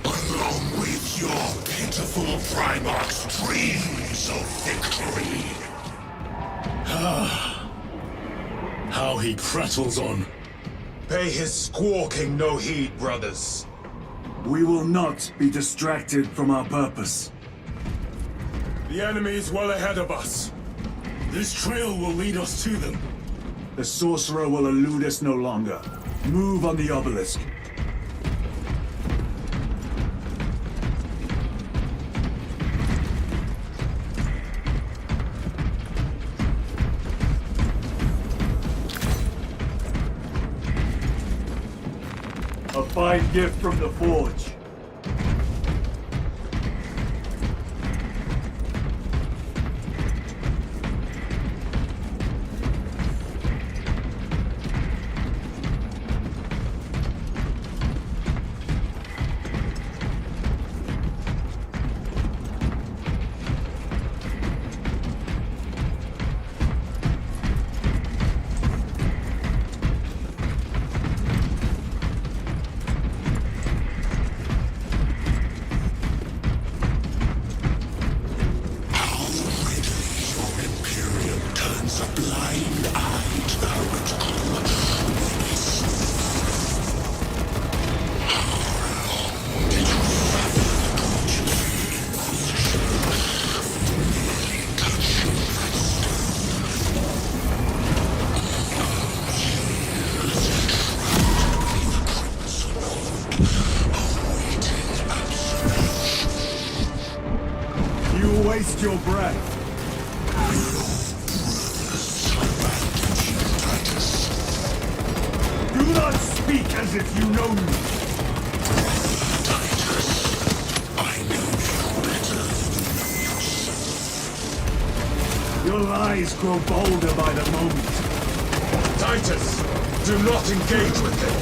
along with your pitiful Primarch's dreams of victory. How he prattles on. Pay his squawking no heed, brothers. We will not be distracted from our purpose. The enemy is well ahead of us. This trail will lead us to them. The sorcerer will elude us no longer. Move on the obelisk. A fine gift from the forge. Waste your breath. Do not speak as if you know me. I know you better than Your lies grow bolder by the moment. Titus, do not engage with them.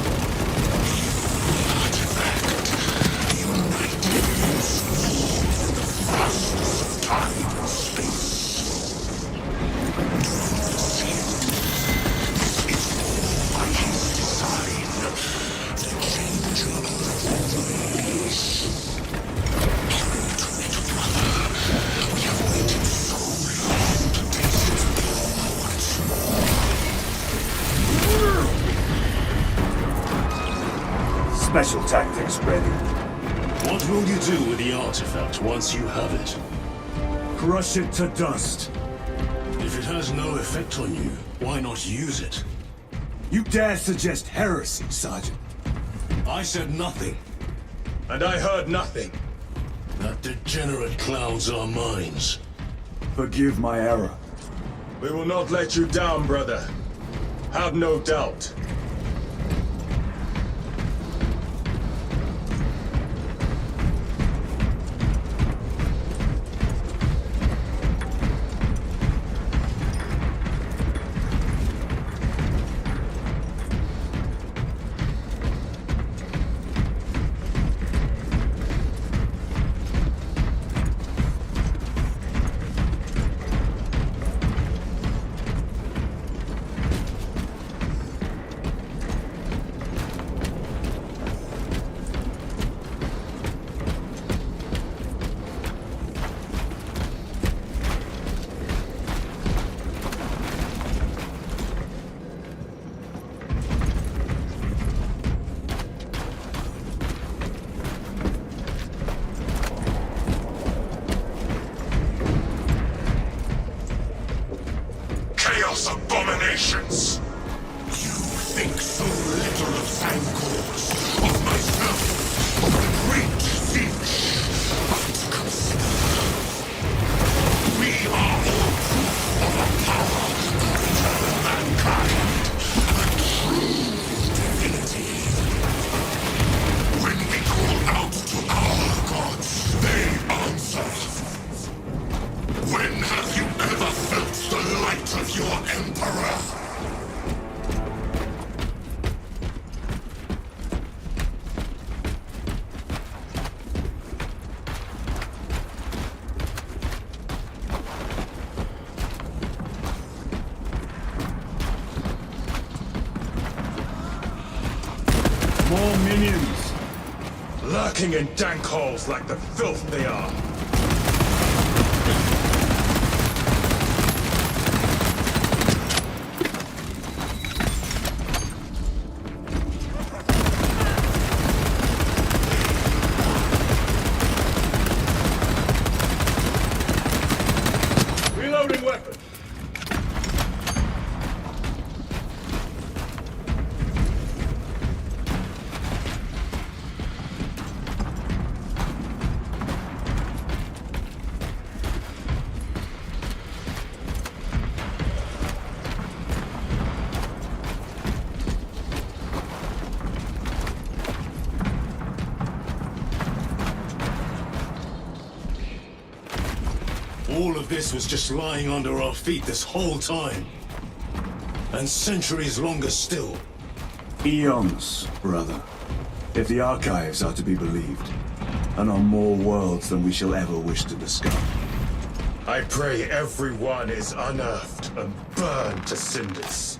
Special tactics ready. What will you do with the artifact once you have it? Crush it to dust. If it has no effect on you, why not use it? You dare suggest heresy, Sergeant? I said nothing. And I heard nothing. That degenerate clouds our minds. Forgive my error. We will not let you down, brother. Have no doubt. Chaos abominations! You think so little of Sancors, of myself, of the great siege. But consider, we are all proof of a power greater than mankind, a true divinity. When we call out to our gods, they answer. When have you ever felt the light of your Emperor? More minions! Lurking in dank holes like the filth they are. Reloading weapon! All of this was just lying under our feet this whole time. And centuries longer still. Eons, brother. If the archives are to be believed. And on more worlds than we shall ever wish to discover. I pray everyone is unearthed and burned to cinders.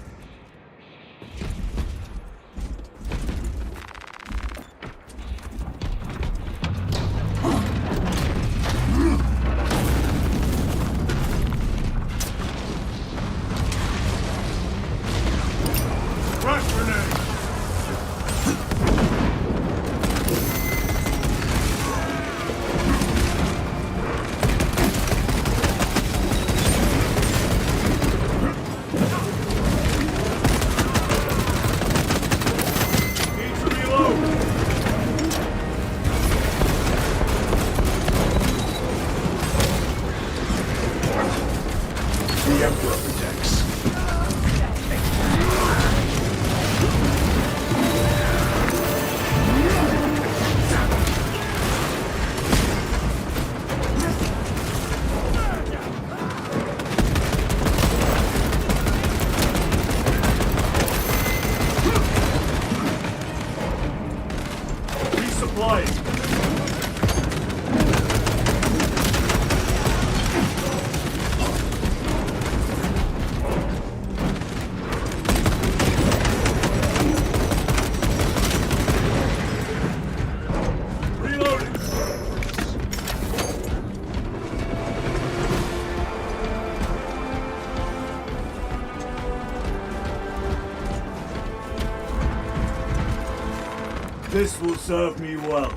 Crash grenade! Need to reload! The Emperor protects. Resupplying. Reloading. This will serve me well.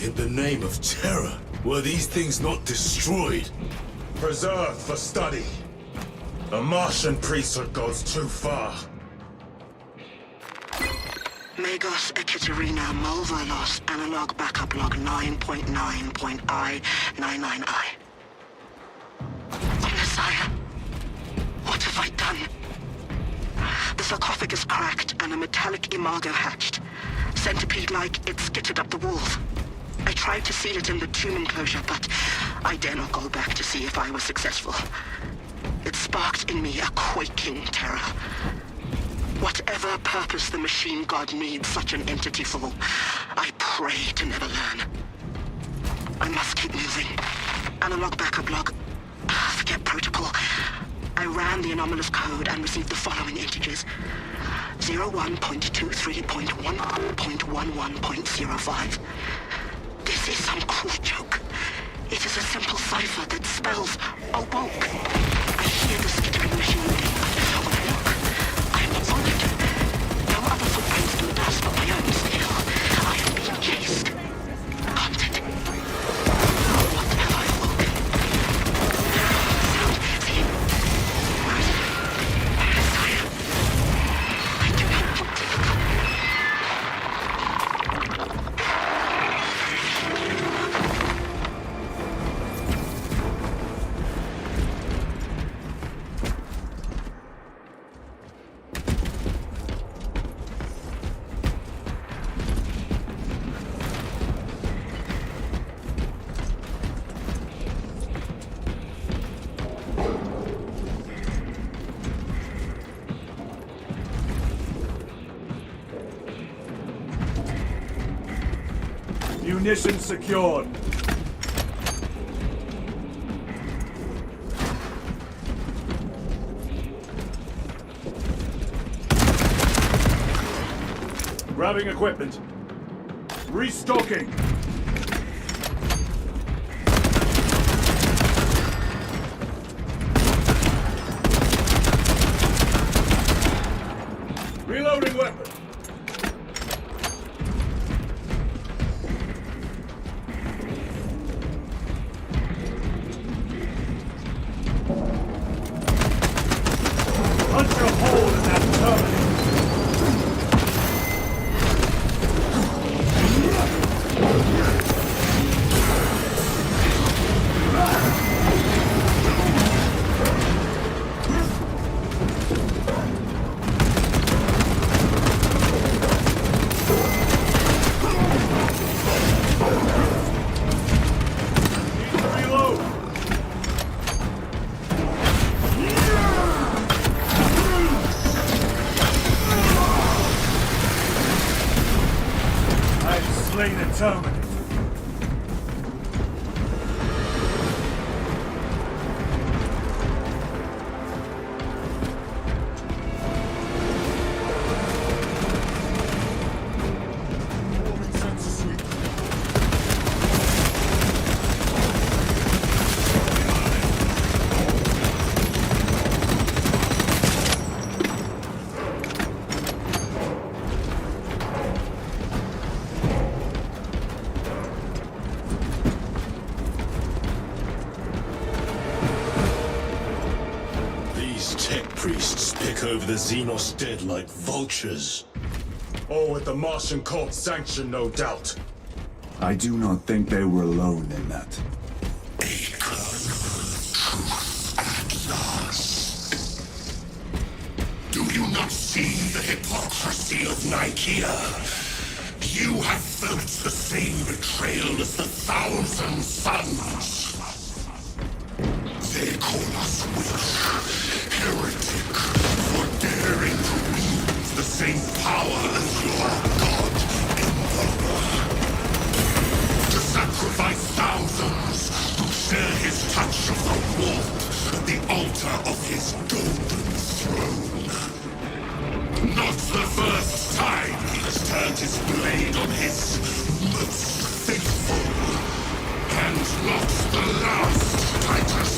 in the name of terror? Were these things not destroyed? Preserved for study. A Martian priesthood goes too far. Magos Ekaterina Mulvolos, analog backup log 9.9.I99I. Messiah, what have I done? The sarcophagus cracked and a metallic imago hatched. Centipede-like, it skittered up the walls. I tried to seal it in the tomb enclosure, but I dare not go back to see if I was successful. It sparked in me a quaking terror. Whatever purpose the machine god needs such an entity for, I pray to never learn. I must keep moving. Analog backup log. Forget protocol. I ran the anomalous code and received the following integers. 01.23.11.11.05. This is some cruel joke. It is a simple cipher that spells awoke. I hear the skittering machine being, but when I look, I am not followed. No other footprints in the dust but my own still. I am being chased. Hunted. What have I awoke? Sound. See? Where is it? Messiah. I do not want to look. Munitions secured. Grabbing equipment. Restocking. Reloading weapon. Punch a hole in that terminal. Reload. I've slain a terminal. These tech priests pick over the Xenos dead like vultures. All with the Martian cult's sanction, no doubt. I do not think they were alone in that. Do you not see the hypocrisy of Nicaea? You have felt the same betrayal as the Thousand Sons. They call us witch, heretic, for daring to wield the same power as your god, Emperor. To sacrifice thousands to share his touch of the warp at the altar of his golden throne. Not the first time he has turned his blade on his most faithful. And not the last, Titus.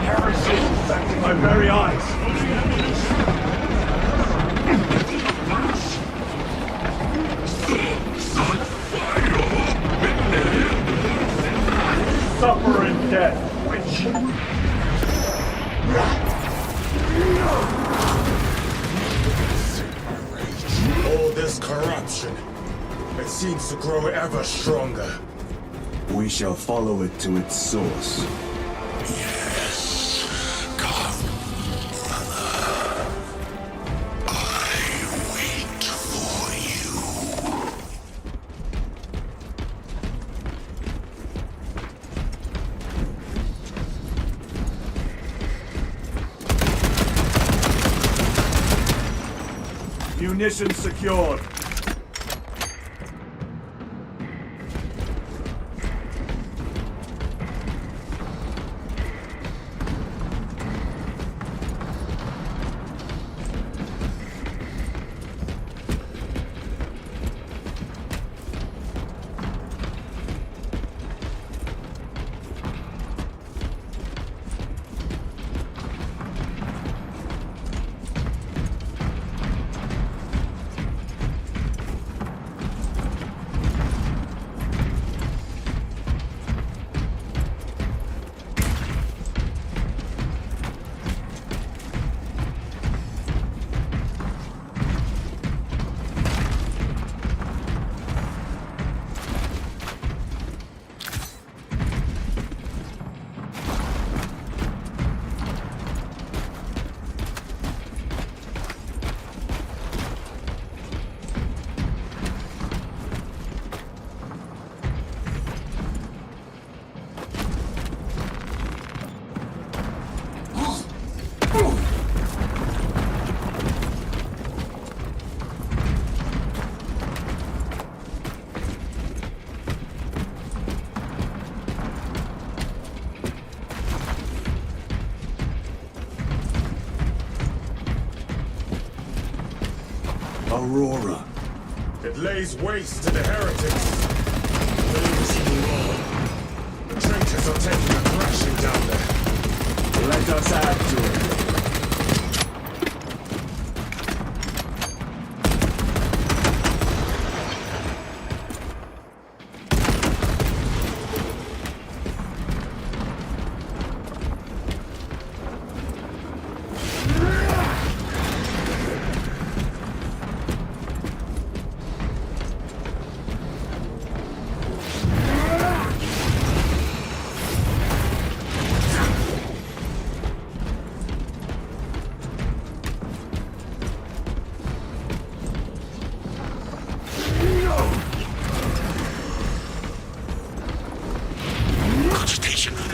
Heresy Suffer in death, witch! All this corruption, it seems to grow ever stronger. We shall follow it to its source. Yes, come, Mother. I wait for you. Munitions secured. Aurora. It lays waste to the heretics. Things move on. The traitors are taking a thrashing down there. Let us add to it.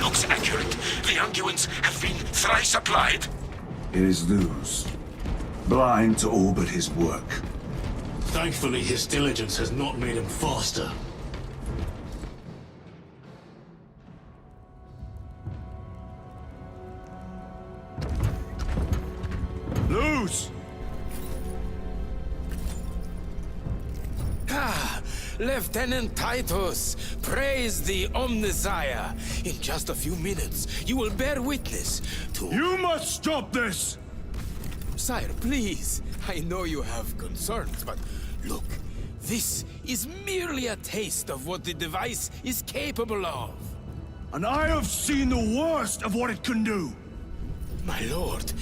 Looks accurate. The unguents have been thrice applied. It is Luz. Blind to all but his work. Thankfully, his diligence has not made him faster. Luz! Lieutenant Titus, praise the Omnissiah. In just a few minutes, you will bear witness to... You must stop this! Sire, please. I know you have concerns, but look, this is merely a taste of what the device is capable of. And I have seen the worst of what it can do! My lord,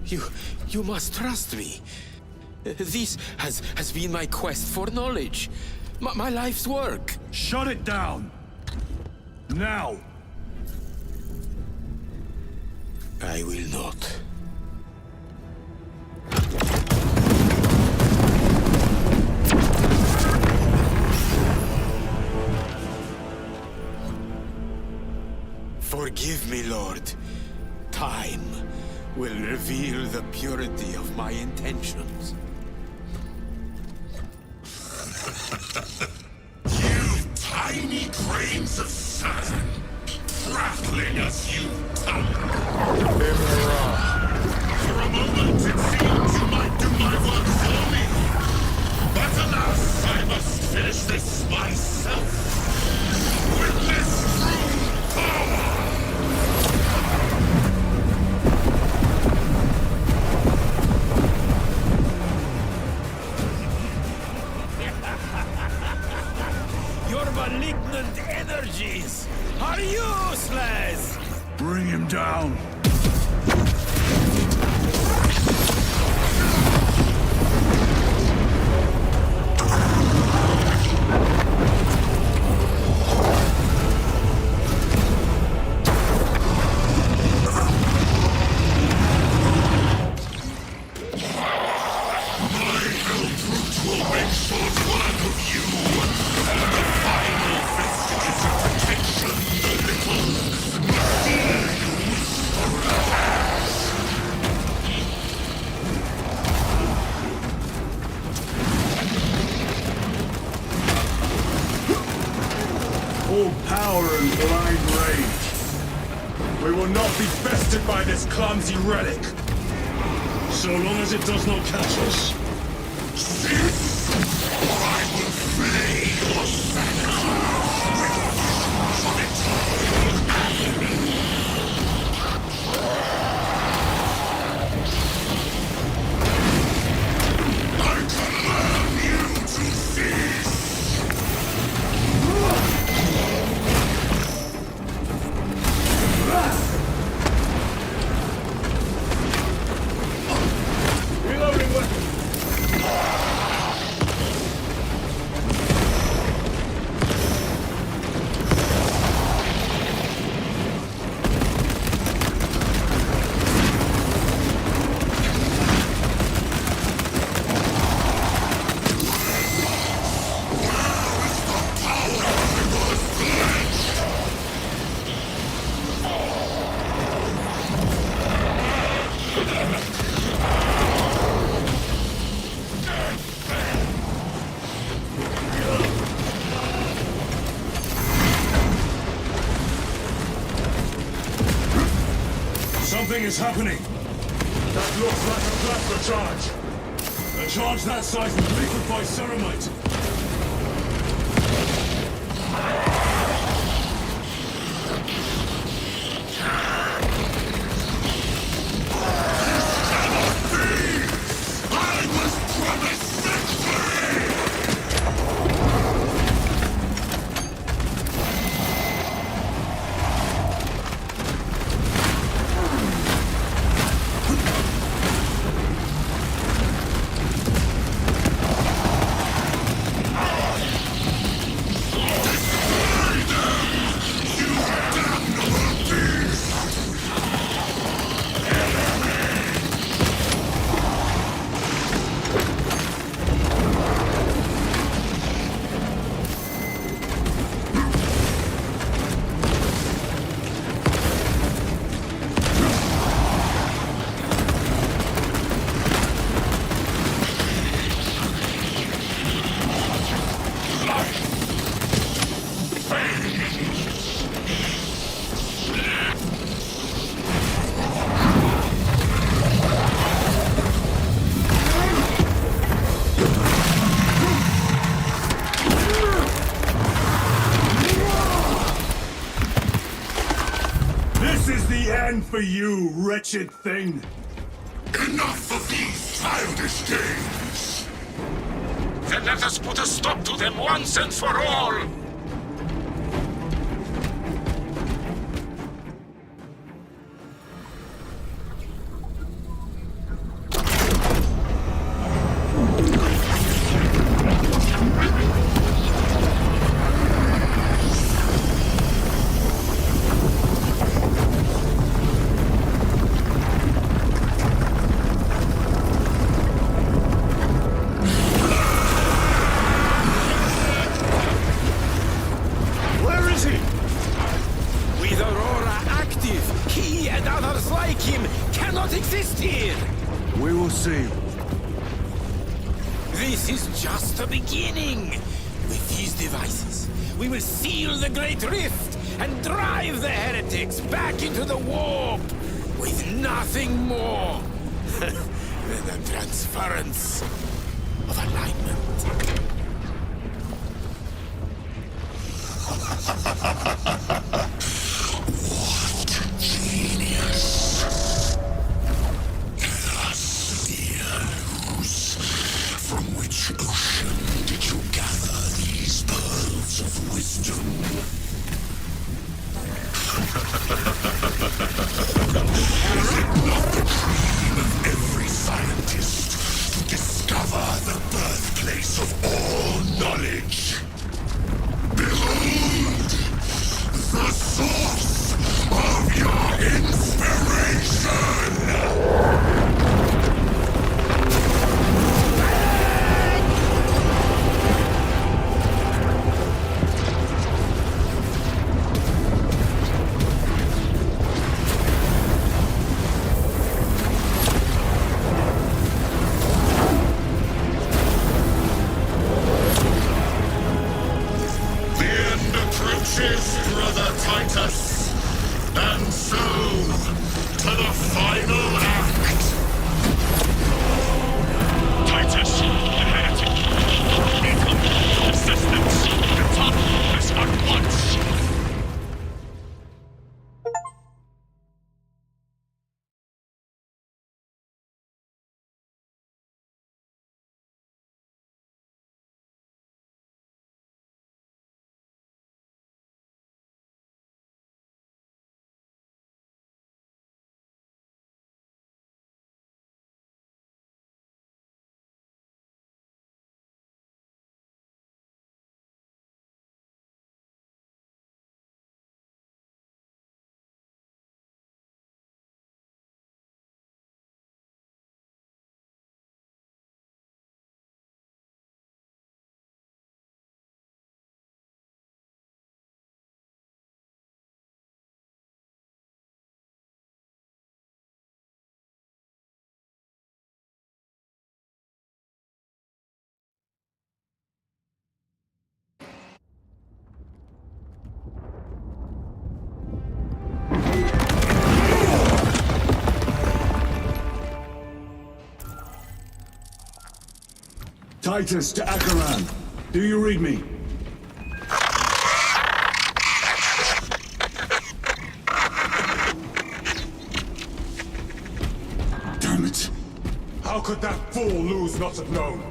you must trust me. This has been my quest for knowledge. My life's work. Shut it down! Now! I will not. Forgive me, Lord. Time will reveal the purity of my intentions. You tiny grains of sand, prattling as you tumble. For a moment, it seemed you might do my work for me. But alas, I must finish this myself. With this true power! malignant energies are useless! Bring him down. All power and blind rage. We will not be bested by this clumsy relic. So long as it does not catch us. Cease, or I will flay your sanity with visions of eternal agony. I command you to cease! Reloading weapon. Something is happening. That looks like a plasma charge. A charge that size would liquefy ceramite. I was promised victory! This is the end for you, wretched thing. Enough of these childish games! Then let us put a stop to them once and for all! exist here! We will see. This is just the beginning. With these devices, we will seal the Great Rift and drive the heretics back into the warp with nothing more than the transference of alignment. What genius! From which ocean did you gather these pearls of wisdom? wishes, Brother Titus. And so, to the final act. Titus, the heretic. Incoming assistance. Return this at once. Titus to Acheran. Do you read me? Damn it. How could that fool Luz not have known?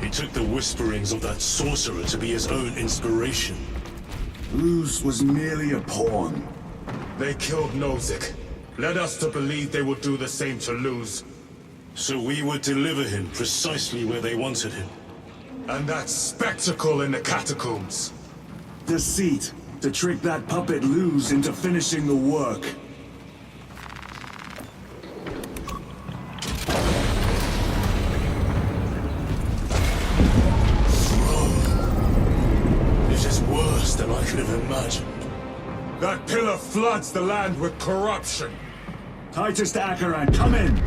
He took the whisperings of that sorcerer to be his own inspiration. Luz was merely a pawn. They killed Nozick. Led us to believe they would do the same to Luz. So we would deliver him precisely where they wanted him. And that spectacle in the catacombs. Deceit. To trick that puppet Luz into finishing the work. This is worse than I could have imagined. That pillar floods the land with corruption. Titus to Acheran, come in!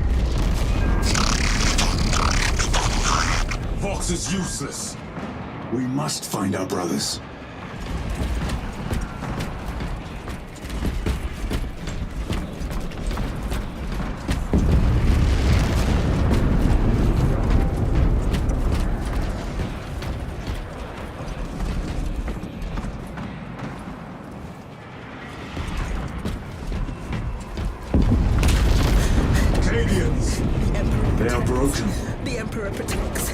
Vox is useless. We must find our brothers. They are broken. The Emperor protects.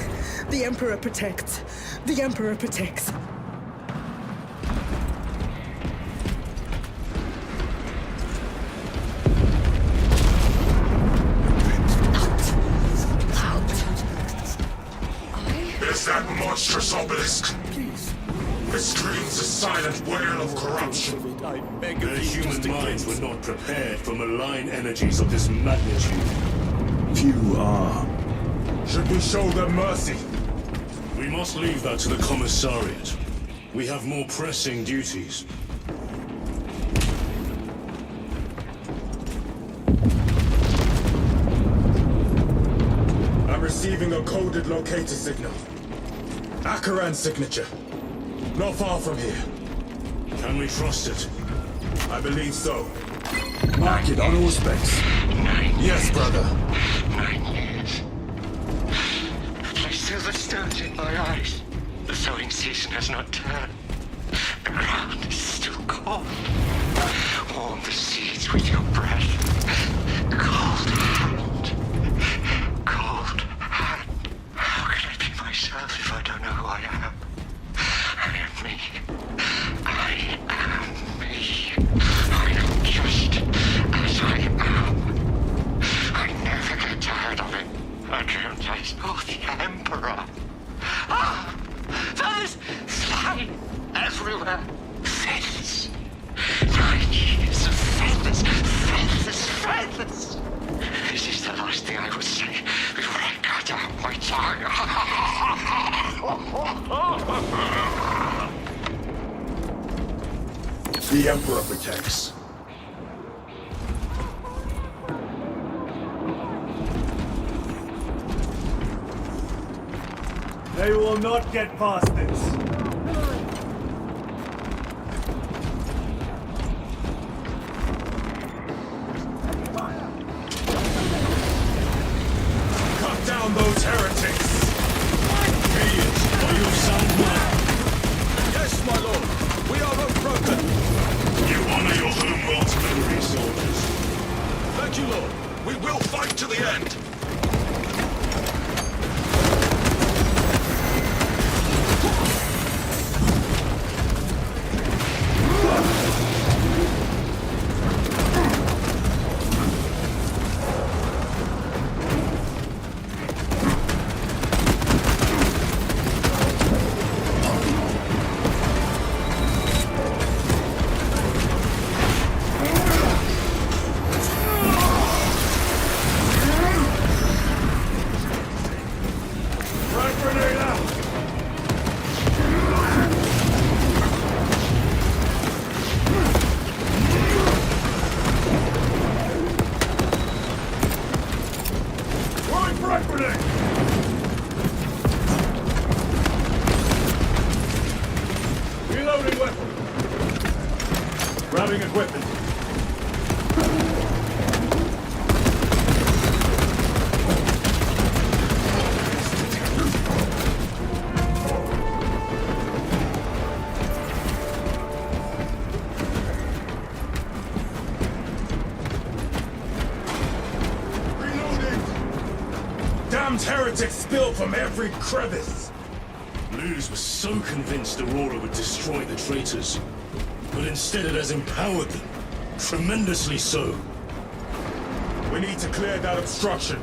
The Emperor protects. The Emperor protects. Is that monstrous obelisk? It screams a silent wail of corruption. Their human minds were not prepared for malign energies of this magnitude. Few are. Should we show them mercy? We must leave that to the Commissariat. We have more pressing duties. I'm receiving a coded locator signal. Acheran's signature. Not far from here. Can we trust it? I believe so. Mark it on all specs. Yes, brother. 9 years. I still the stones in my eyes. The sowing season has not turned. The ground is still cold. Warm the seeds with your breath. Cold hand. Cold hand. How can I be myself if I don't know who I am? I am me. I am me. I am just as I am. I never get tired of it. I dreamt I saw the Emperor. Ah! Feathers fly everywhere. Feathers. 9 years of feathers. Feathers. Feathers. This is the last thing I would say before I cut out my tongue. The Emperor protects. They will not get past this. heretics! Be it, are you of sound mind? Yes, my lord. We are unbroken. You honor your homeworld's memory, soldiers. Thank you, lord. We will fight to the end. Reloading weapon. Grabbing equipment. Damned heretics spill from every crevice! Luz was so convinced Aurora would destroy the traitors. But instead it has empowered them. Tremendously so. We need to clear that obstruction.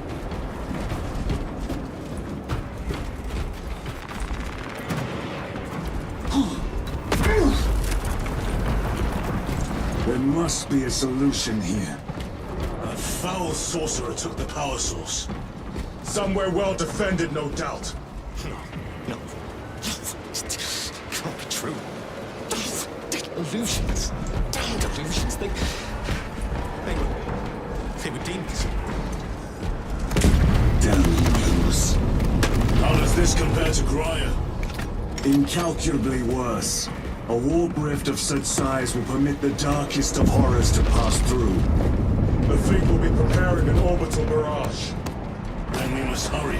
There must be a solution here. That foul sorcerer took the power source. Somewhere well defended, no doubt. No. Can't be true. These illusions. Damned illusions. They were demons. Damn Luz. How does this compare to Graia? Incalculably worse. A warp rift of such size will permit the darkest of horrors to pass through. The fleet will be preparing an orbital barrage. Then we must hurry.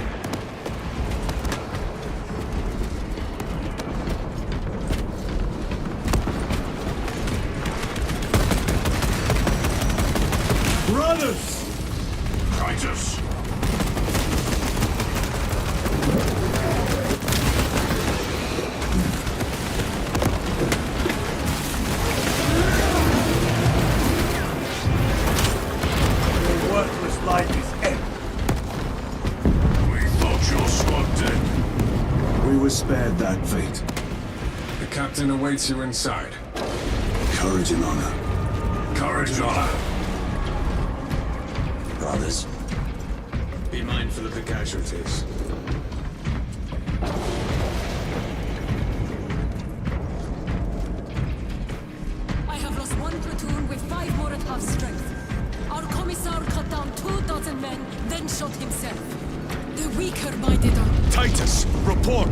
Brothers! Titus! Your worthless life is end. We thought your squad dead. We were spared that fate. The captain awaits you inside. Courage and honor. Courage and honor. Brothers. Be mindful of the casualties. I have lost one platoon with 5 more at half strength. Our commissar cut down 24 men, then shot himself. The weaker-minded are... Titus, report!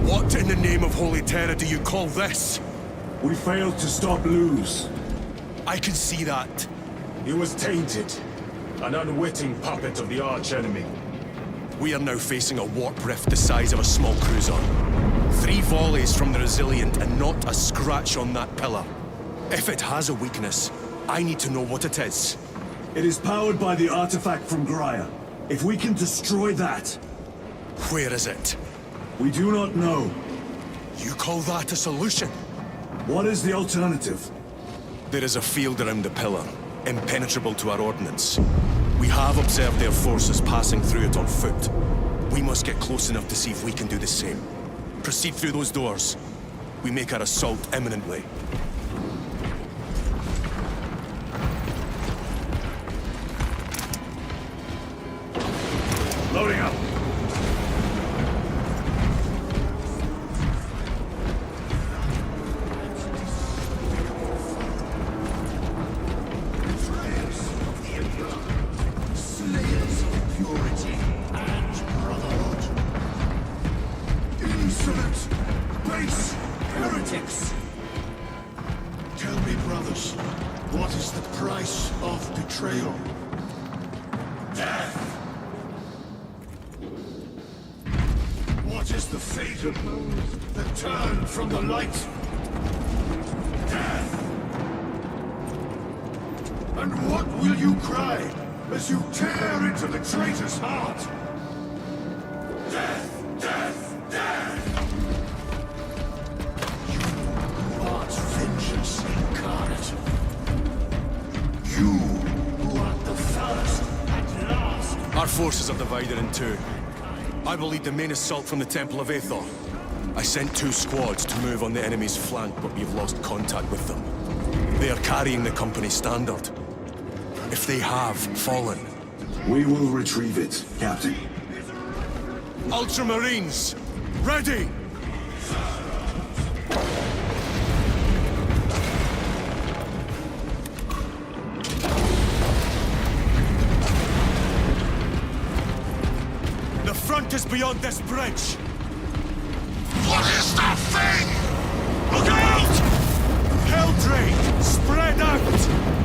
What in the name of Holy Terror do you call this? We failed to stop Luz. I can see that. He was tainted. An unwitting puppet of the arch-enemy. We are now facing a warp rift the size of a small cruiser. 3 volleys from the Resilient and not a scratch on that pillar. If it has a weakness, I need to know what it is. It is powered by the artifact from Graia. If we can destroy that... Where is it? We do not know. You call that a solution? What is the alternative? There is a field around the pillar, impenetrable to our ordnance. We have observed their forces passing through it on foot. We must get close enough to see if we can do the same. Proceed through those doors. We make our assault imminently. Loading up. Slayers of purity and brotherhood. Insolent, base heretics! Tell me, brothers, what is the price of betrayal? Death! the fate of those that turn from the light. Death! And what will you cry as you tear into the traitor's heart? Death! Death! Death! You art vengeance incarnate. You who art the first and last. Our forces are divided in two. I will lead the main assault from the Temple of Aethor. I sent 2 squads to move on the enemy's flank, but we've lost contact with them. They are carrying the company standard. If they have fallen... We will retrieve it, Captain. Ultramarines! Ready! The front is beyond this bridge! What is that thing? Look out! Helldrake! Spread out!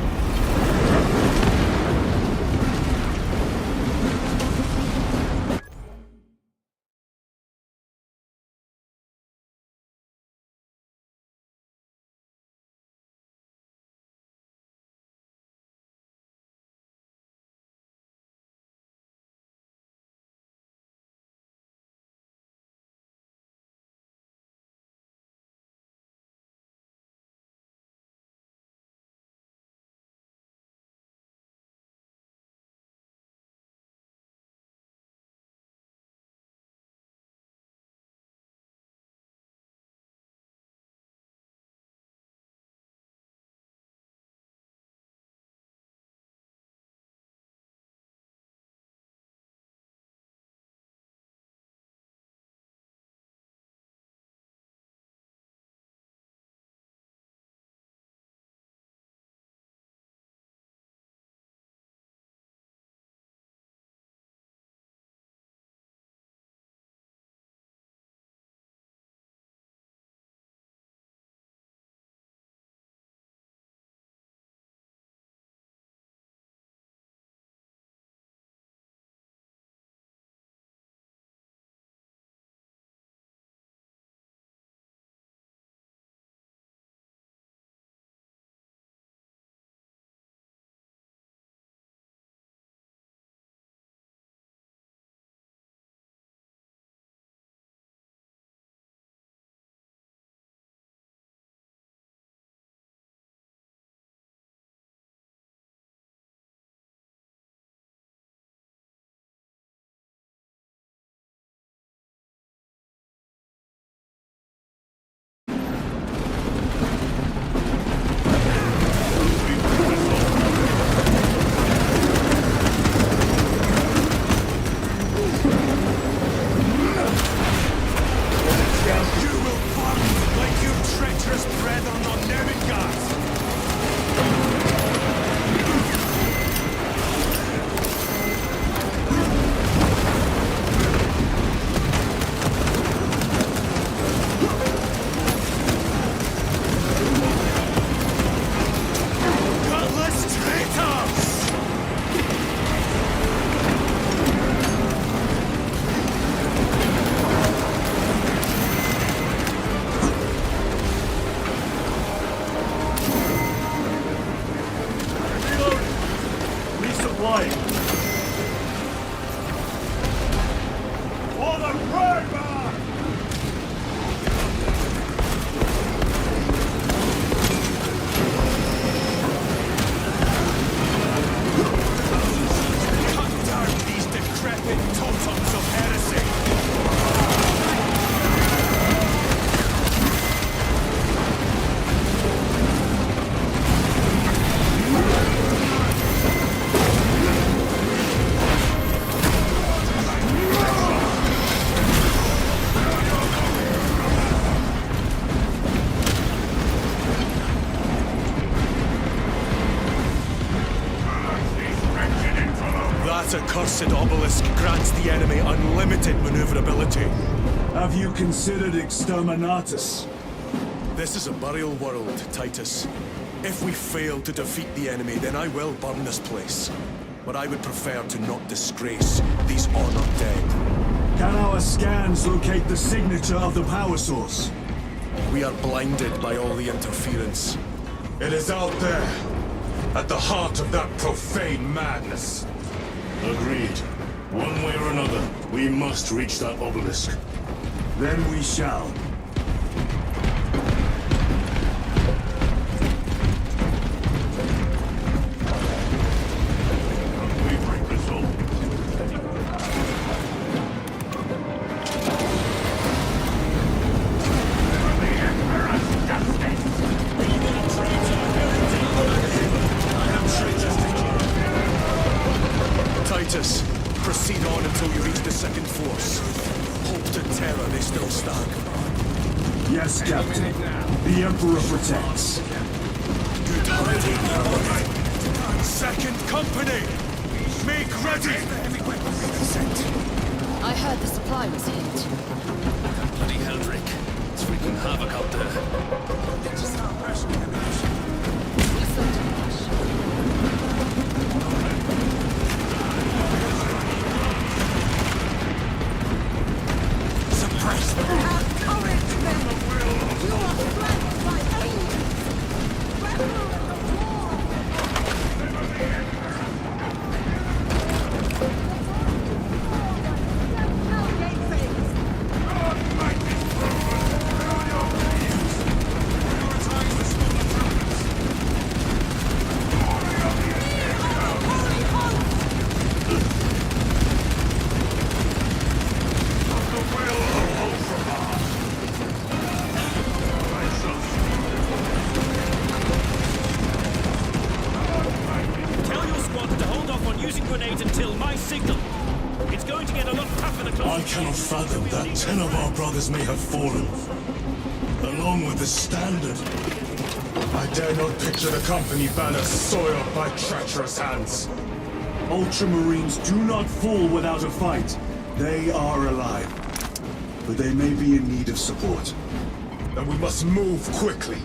accursed obelisk grants the enemy unlimited maneuverability. Have you considered Exterminatus? This is a burial world, Titus. If we fail to defeat the enemy, then I will burn this place. But I would prefer to not disgrace these honored dead. Can our scans locate the signature of the power source? We are blinded by all the interference. It is out there, at the heart of that profane madness. Agreed. One way or another, we must reach that obelisk. Then we shall. We break this all. Titus, proceed on until you reach the second force. Hope to terror they still stand. Yes, Captain. The Emperor protects. Good hunting, brother. Second company! Make ready! I heard the supply was hit. Bloody Heldrick. It's wreaking havoc out there. We sent a rush. Have courage, men! You are flanked by angels! Revel in the war! Tell your squad to hold off on using grenades until my signal. It's going to get a lot tougher the closer. I cannot fathom that 10 of our brothers may have fallen. Along with the Standard. I dare not picture the company banner soiled by treacherous hands. Ultramarines do not fall without a fight. They are alive. But they may be in need of support. Then we must move quickly.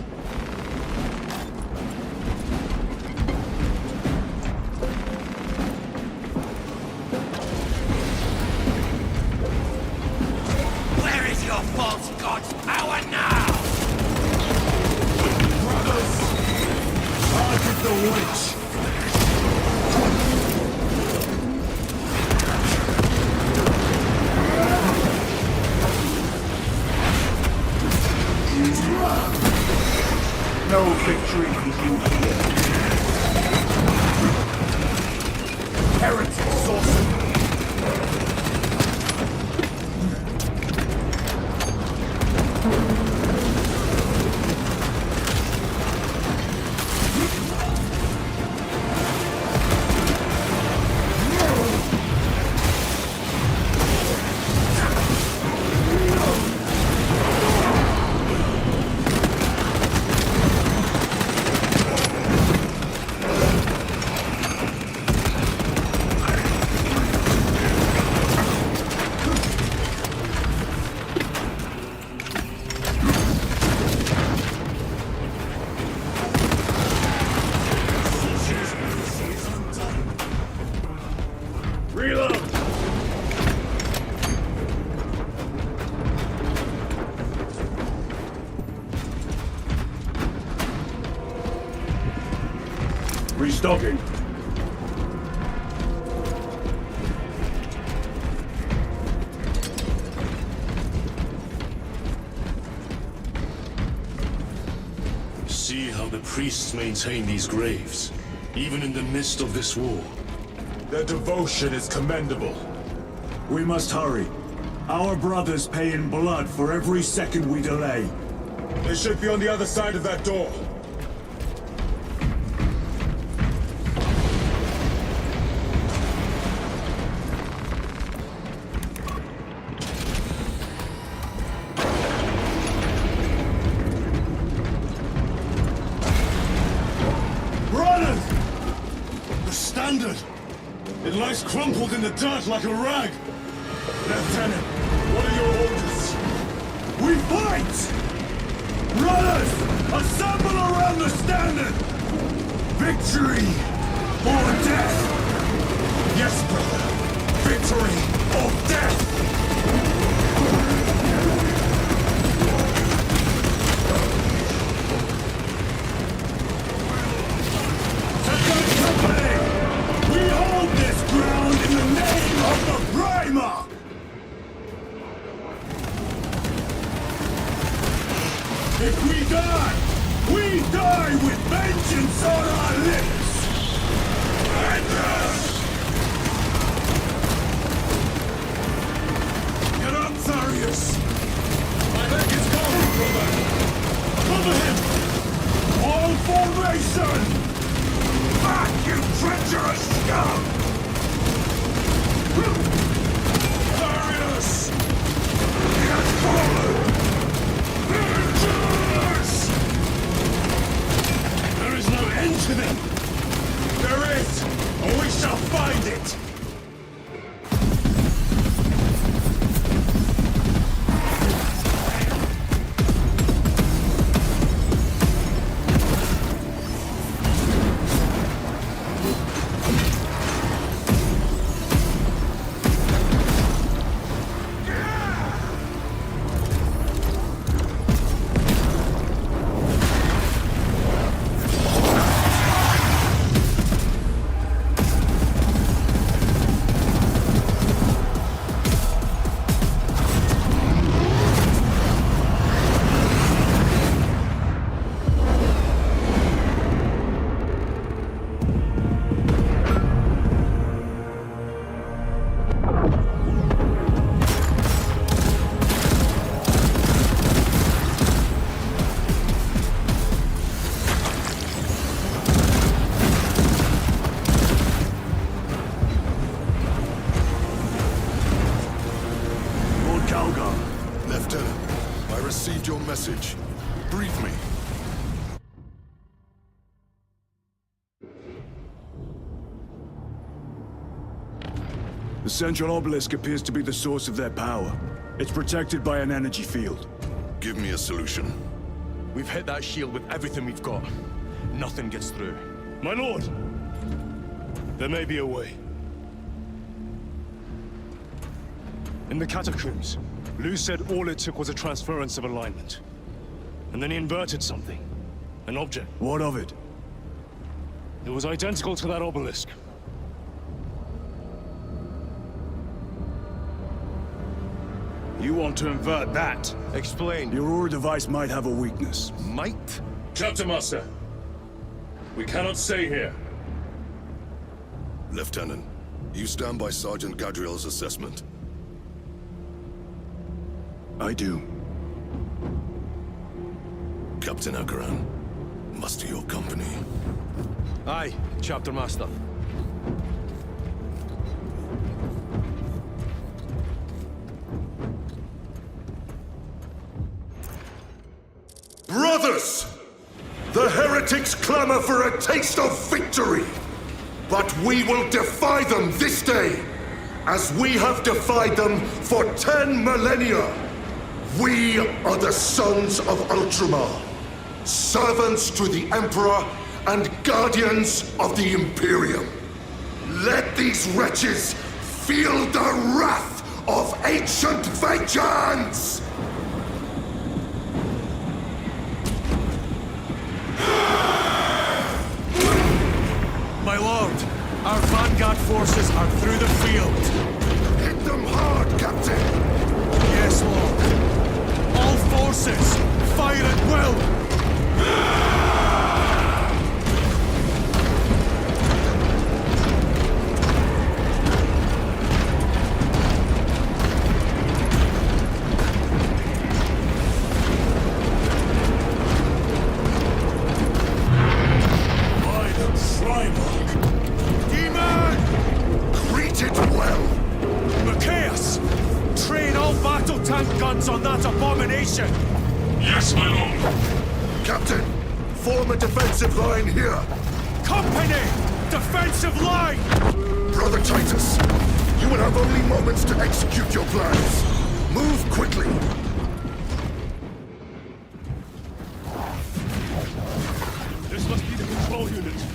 Where is your false god's power now? Brothers! Target the witch! No victory for you here. Heretic sorcerer! Restocking. See how the priests maintain these graves, even in the midst of this war. Their devotion is commendable. We must hurry. Our brothers pay in blood for every second we delay. They should be on the other side of that door. Brothers! The Standard! It lies crumpled in the dirt like a rag! Lieutenant, what are your orders? We fight! Brothers, assemble around the Standard! Victory or death! Yes, brother! Victory or death! If we die with vengeance on our lips! Get up, Tharius! My leg is gone, brother! Cover him! All formation! Back, you treacherous scum! Tharius! He has fallen! Vengeance! There is no end to them! There is, or we shall find it! Lieutenant, I received your message. Brief me. The central obelisk appears to be the source of their power. It's protected by an energy field. Give me a solution. We've hit that shield with everything we've got. Nothing gets through. My lord! There may be a way. In the catacombs, Lu said all it took was a transference of alignment. And then he inverted something. An object. What of it? It was identical to that obelisk. You want to invert that? Explain. The Aurora device might have a weakness. Might? Chapter Master. We cannot stay here. Lieutenant, you stand by Sergeant Gadriel's assessment. I do. Captain Akaran, muster your company. Aye, Chapter Master. Brothers! The heretics clamor for a taste of victory! But we will defy them this day, as we have defied them for 10 millennia! We are the sons of Ultramar, servants to the Emperor and guardians of the Imperium. Let these wretches feel the wrath of ancient vengeance! My lord, our vanguard forces are through the field. Hit them hard, Captain! Yes, lord. All forces, fire at will! On that abomination! Yes, my lord! Captain, form a defensive line here! Company! Defensive line! Brother Titus, you will have only moments to execute your plans. Move quickly! This must be the control unit.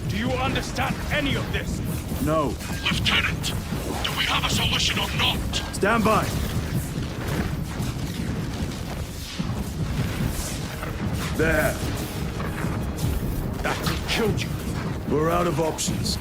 Do you understand any of this? No. Lieutenant, do we have a solution or not? Stand by. There. That killed you. We're out of options.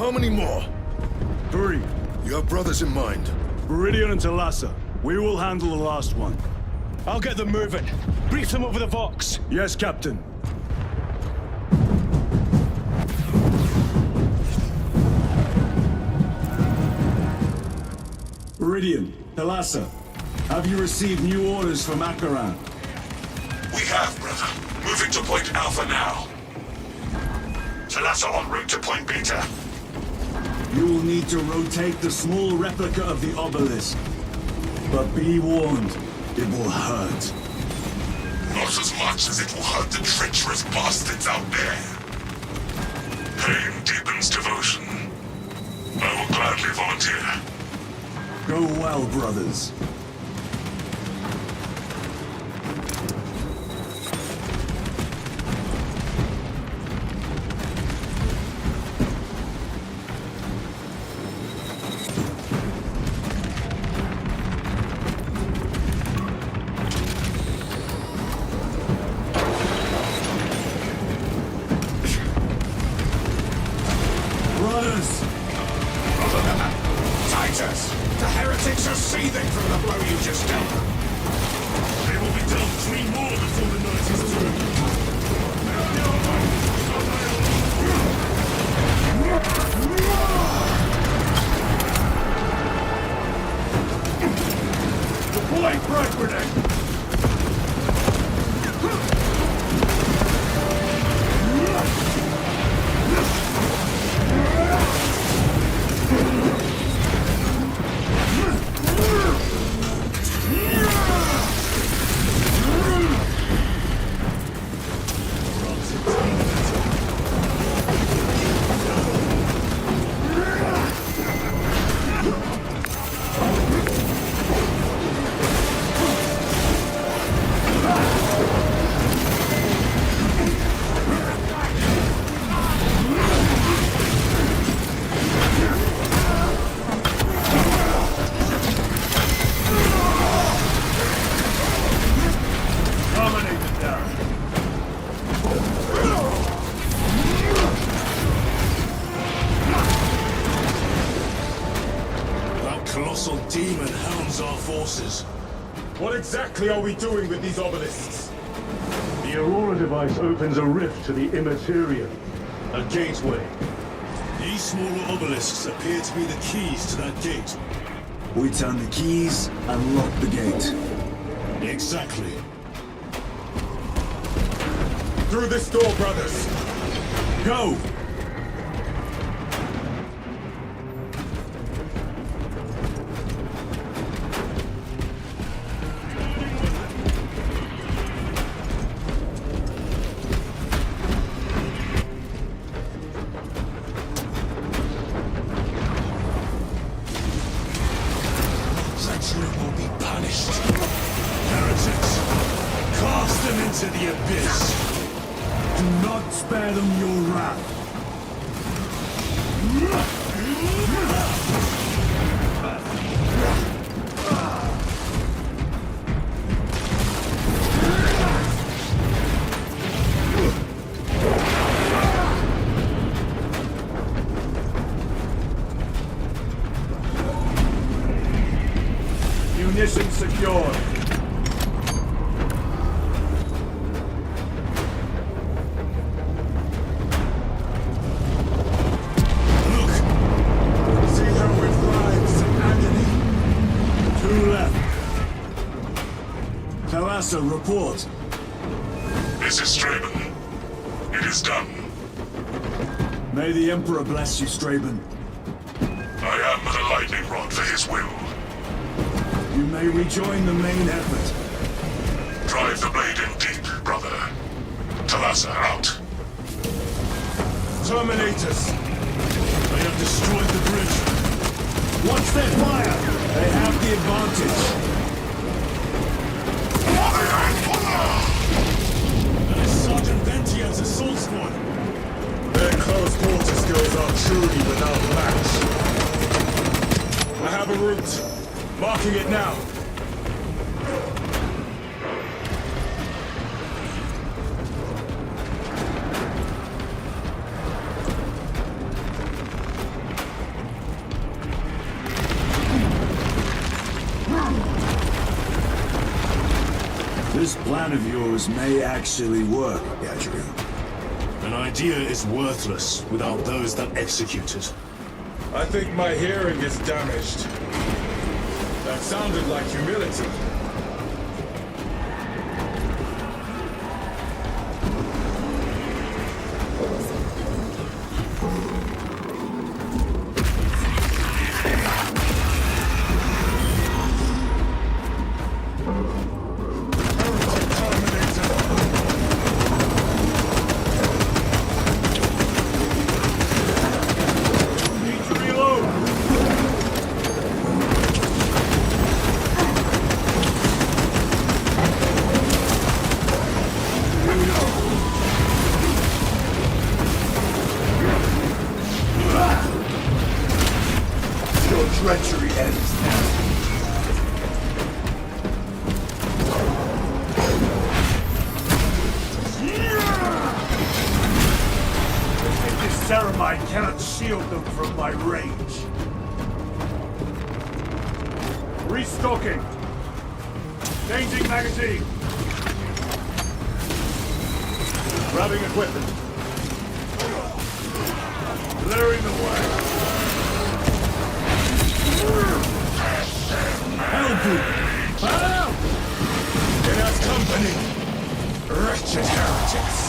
How many more? 3. You have brothers in mind? Viridian and Talassa. We will handle the last one. I'll get them moving. Brief them over the Vox. Yes, Captain. Viridian, Talassa, have you received new orders from Akaran? We have, brother. Moving to Point Alpha now. Talassa en route to Point Beta. You will need to rotate the small replica of the obelisk. But be warned, it will hurt. Not as much as it will hurt the treacherous bastards out there. Pain deepens devotion. I will gladly volunteer. Go well, brothers. Titus! The heretics are seething from the blow you just dealt. They will be dealt 3 more before the night is through. Deploy frag grenade! Colossal demon hounds our forces. What exactly are we doing with these obelisks? The Aurora device opens a rift to the immaterial, a gateway. These smaller obelisks appear to be the keys to that gate. We turn the keys and lock the gate. Exactly. Through this door, brothers! Go! Treachery will be punished. Heretics, cast them into the abyss. Do not spare them your wrath. Munition secured. Talassa, report. This is Straben. It is done. May the Emperor bless you, Straben. I am but a lightning rod for his will. You may rejoin the main effort. Drive the blade in deep, brother. Talassa out. Terminators! They have destroyed the bridge. Watch their fire! They have the advantage. That is Sergeant Ventiev's assault squad. Their close quarter skills are truly without match. I have a route. Marking it now. This plan of yours may actually work, Gadriel. An idea is worthless without those that execute it. I think my hearing is damaged. That sounded like humility. Treachery ends now. This ceramide cannot shield them from my rage. Restocking. Changing magazine. Grabbing equipment. Clearing the way. Help you! Help! In our company, wretched heretics!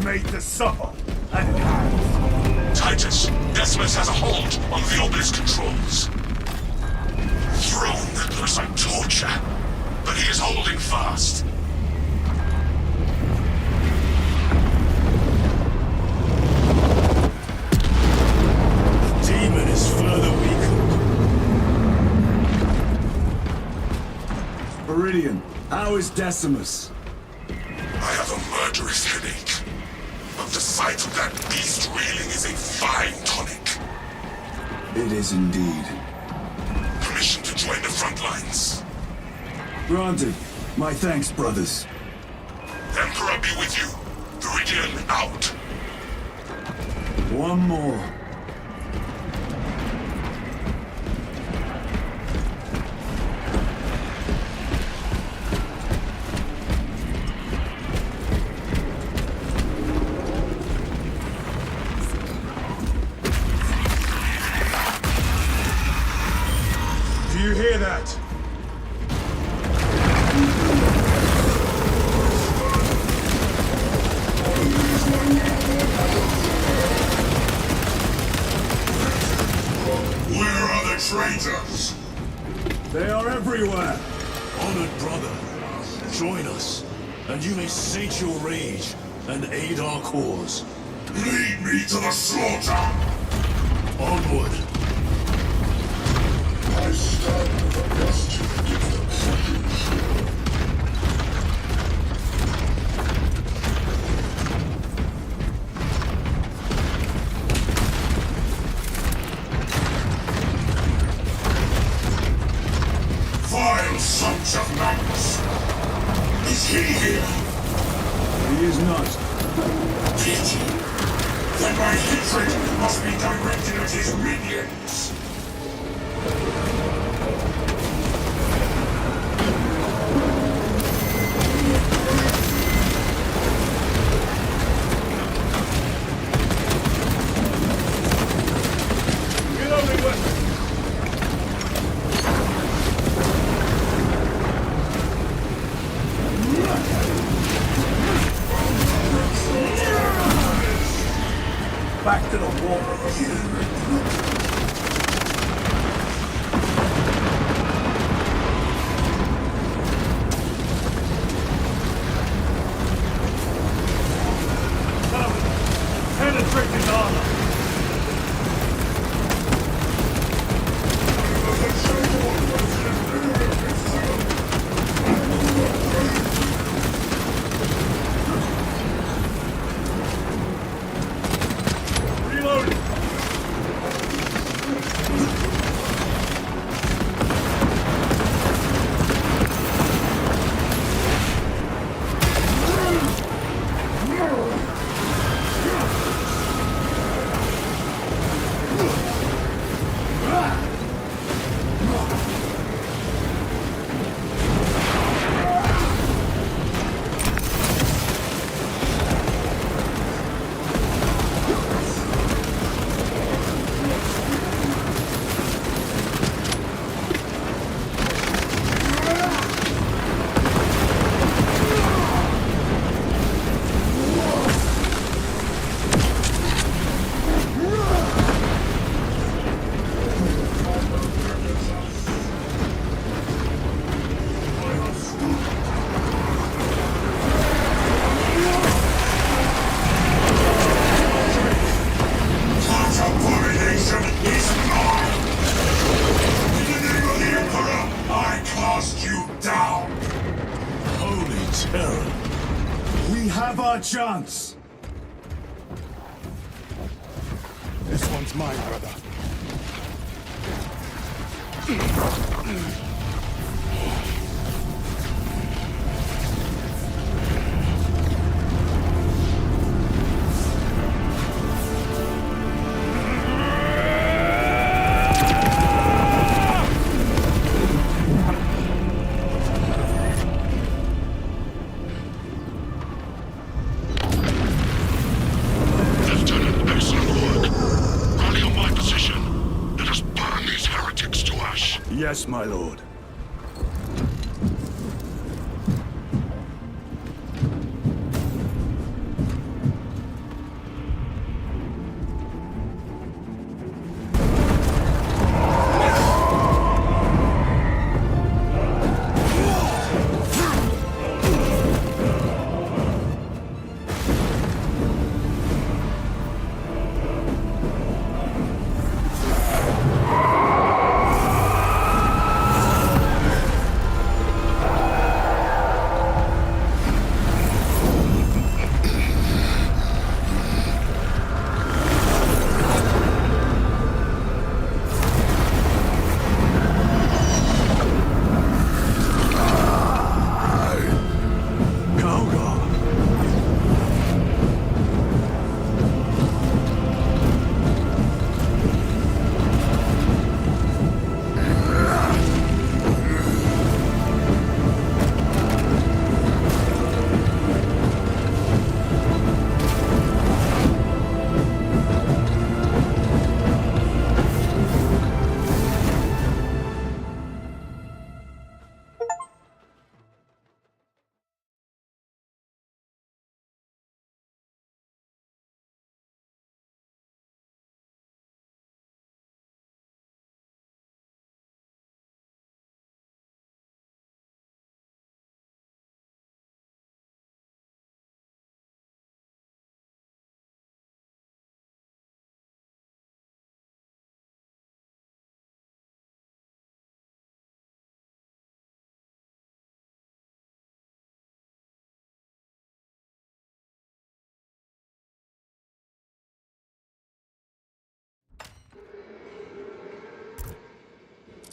made to suffer, and it has. Titus, Decimus has a hold on the obelisk controls. Throne that looks like torture, but he is holding fast. The demon is further weakened. Viridian, how is Decimus? I have a murderous headache, but the sight of that beast reeling is a fine tonic. It is indeed. Permission to join the front lines. Granted. My thanks, brothers. Emperor be with you. Viridian out. One more. Do you hear that? Where are the traitors? They are everywhere. Honored brother, join us, and you may sate your rage and aid our cause. Lead me to the slaughter! Onward. I stand with the best to give them seconds. Vile sons of Magnus! Is he here? He is not. Pity. Then my hatred must be directed at his minions. Reloading weapon. Back to the wall. Penetrating armor. Reloading. have our chance. This one's mine, brother. Yes, my lord.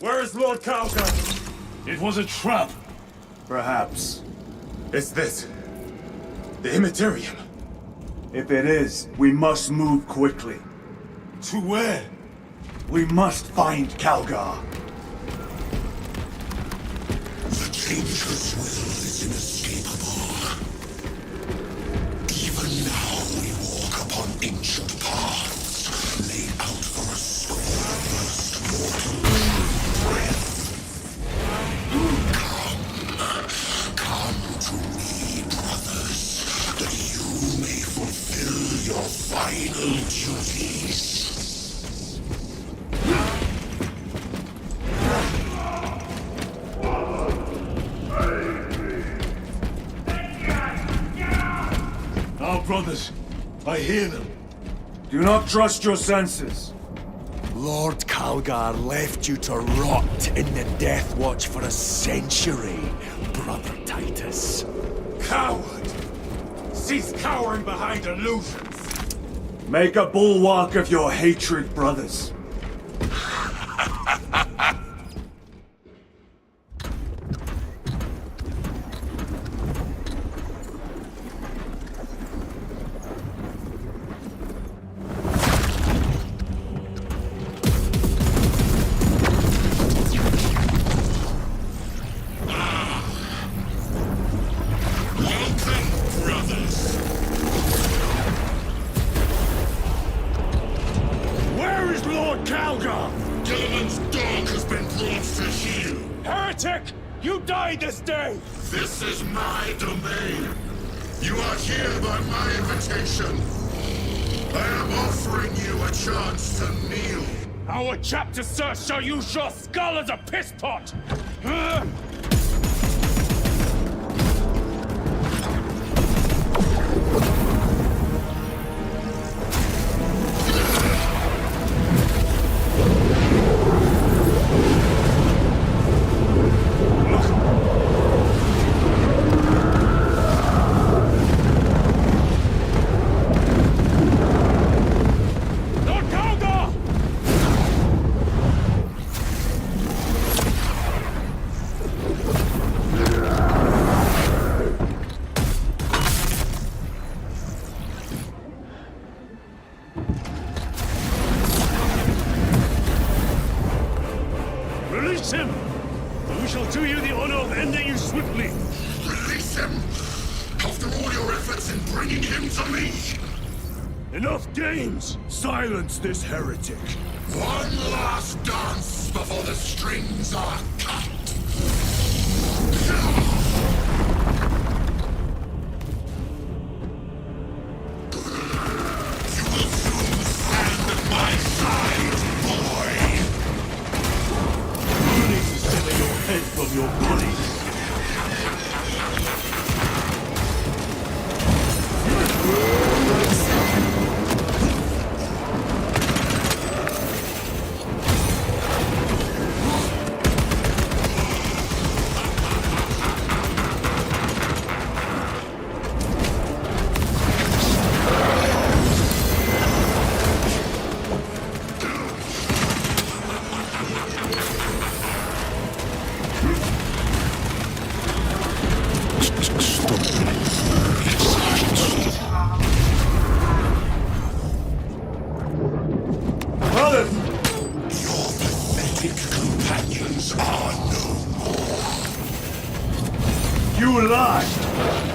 Where is Lord Calgar? It was a trap. Perhaps. Is this the Immaterium? If it is, we must move quickly. To where? We must find Calgar. The Changer's will is inescapable. Even now we walk upon ancient paths, laid out for a soul first mortal breath. Come to me, brothers, that you may fulfill your final duties. Our brothers, I hear them. Do not trust your senses. Lord Calgar left you to rot in the Death Watch for a century, Brother Titus. Coward! Cease cowering behind illusions! Make a bulwark of your hatred, brothers. Where is Lord Calgar? Gilliman's dog has been brought to heel. Heretic! You died this day! This is my domain. You are here by my invitation. I am offering you a chance to kneel. Our chapter, sir, shall use your skull as a piss pot! Lord Calgar! Release him! And we shall do you the honor of ending you swiftly. Release him! After all your efforts in bringing him to me! Enough games! Silence this heretic. One last dance before the strings are cut! You will soon stand at my side, boy! You need to sever your head from your body. Brothers! Your pathetic companions are no more. You lie!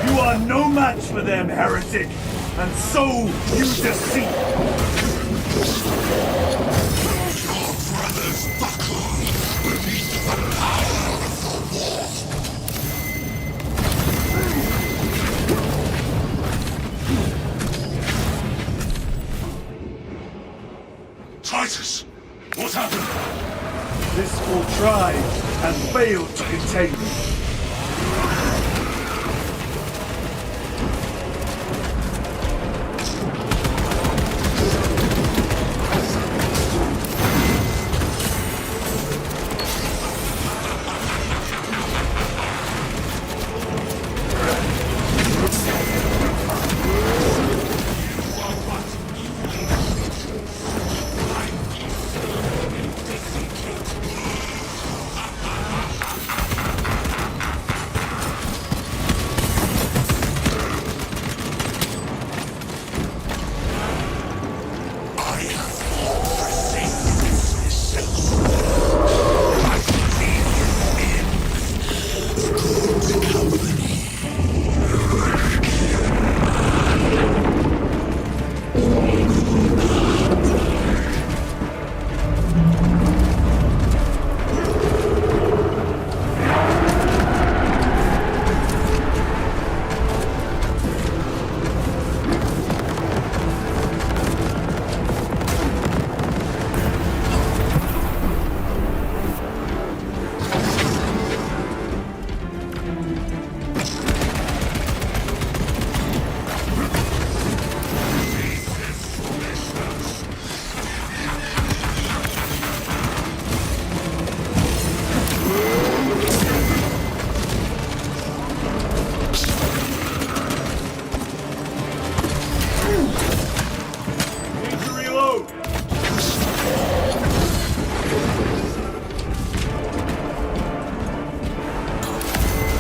You are no match for them, heretic! And so you deceive! Your brothers buckle beneath the power of the war. Titus! What happened? This will try and fail to contain me.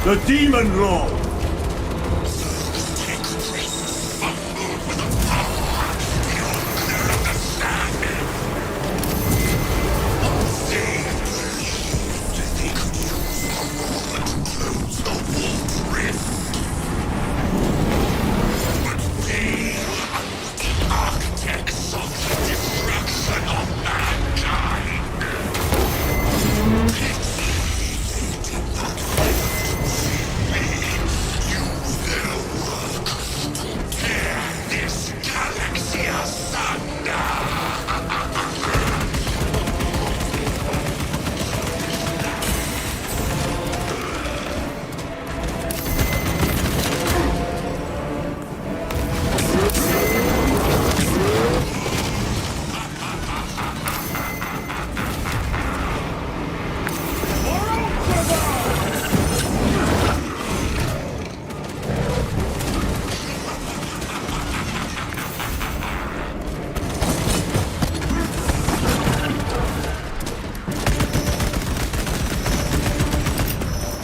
The Demon Lord!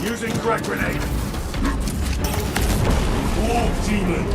Using crack grenade. Warp demon.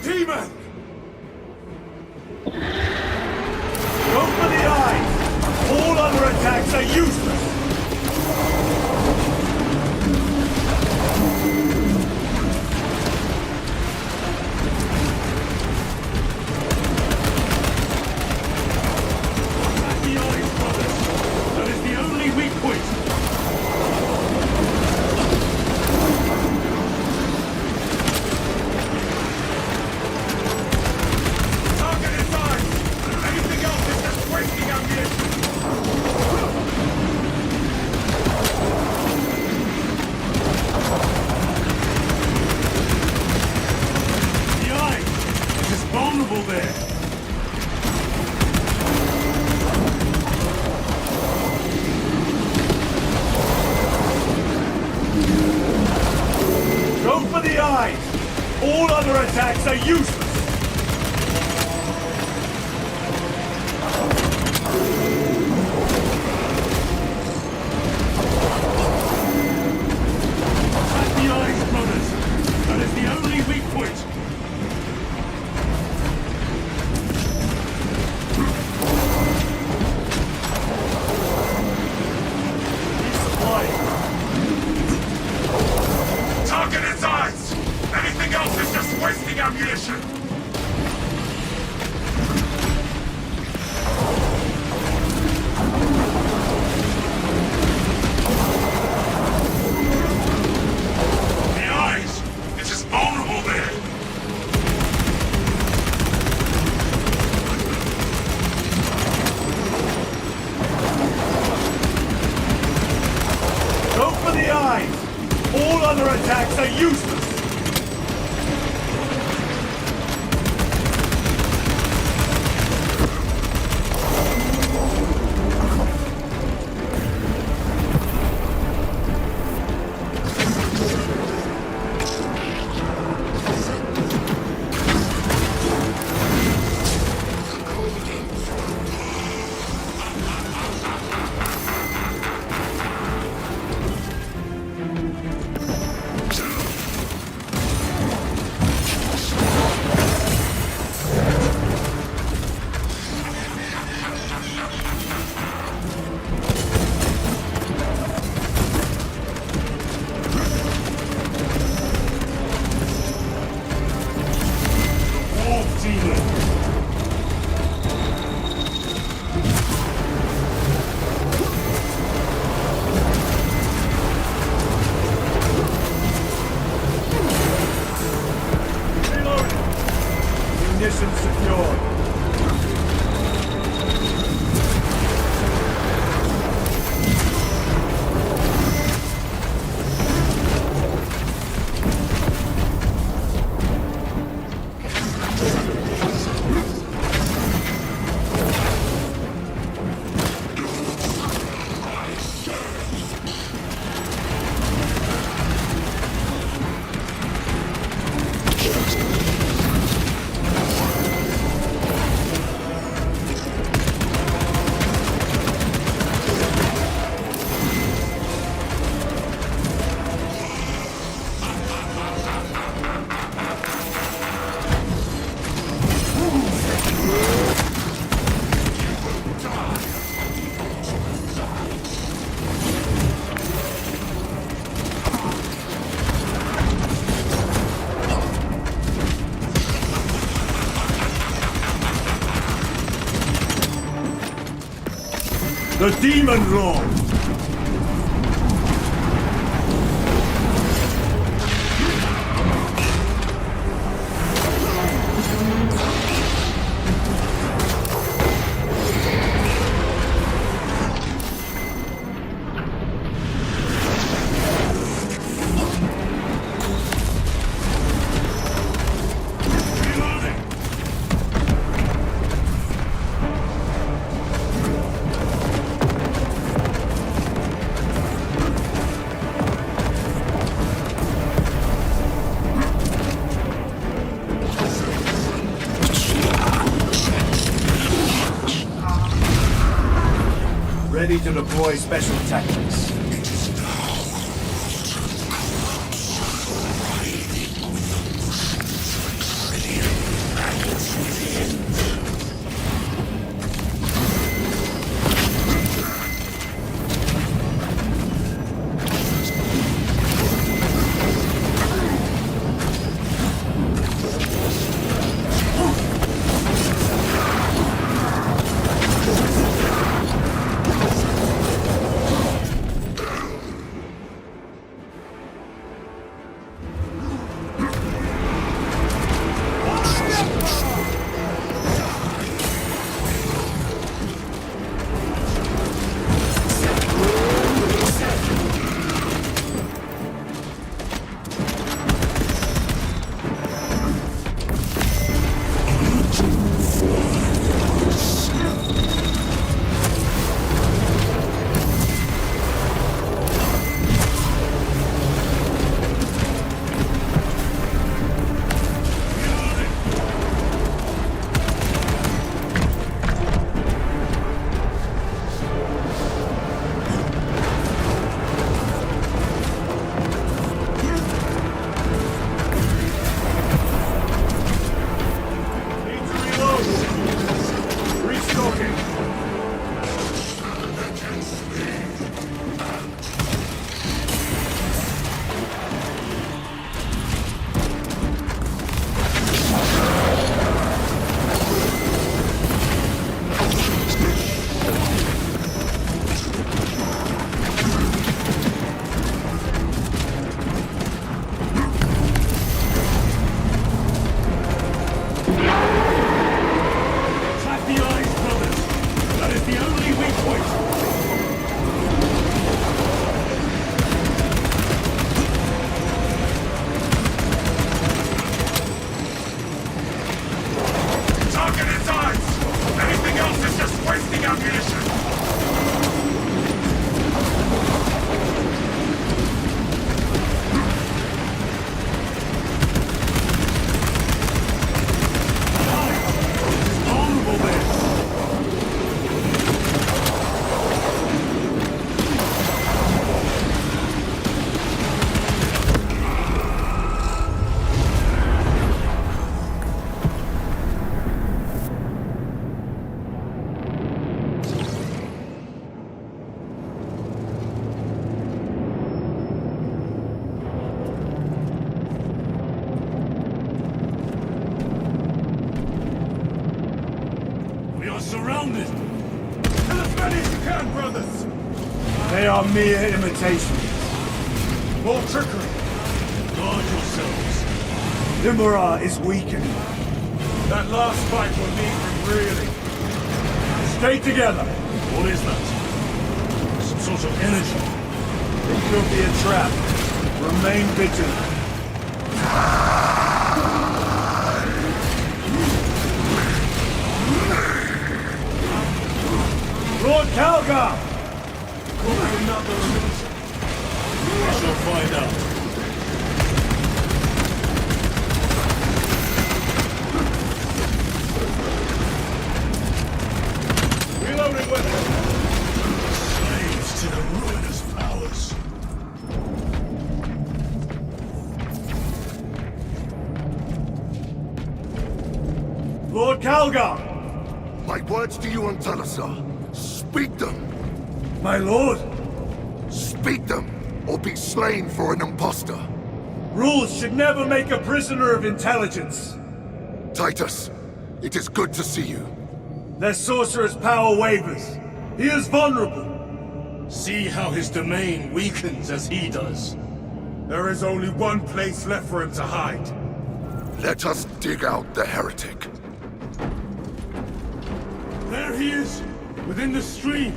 Demon! Go for the eyes! All other attacks are useless! The eyes, brothers! That is the only weak point! Vulnerable there! Go for the eyes! All other attacks are useless! Attack the eyes, brothers! That is the only weak point! Target its eyes! Anything else is just wasting ammunition! The eyes! It is vulnerable there! Go for the eyes! All other attacks are useless! The Demon Lord! Ready to deploy special tactics. Surrounded! Kill as many as you can, brothers! They are mere imitations. More trickery. Guard yourselves. Limura is weakening. That last fight will need them really. Stay together. What is that? Some sort of energy. It could be a trap. Remain vigilant. Lord Calgar! Another illusion. We shall find out. Reloading weapon! Slaves to the ruinous powers. Lord Calgar! My words to you on Talazar. Speak them! My lord! Speak them, or be slain for an impostor! Rules should never make a prisoner of intelligence! Titus, it is good to see you. Their sorcerer's power wavers. He is vulnerable. See how his domain weakens as he does. There is only one place left for him to hide. Let us dig out the heretic. There he is, within the stream.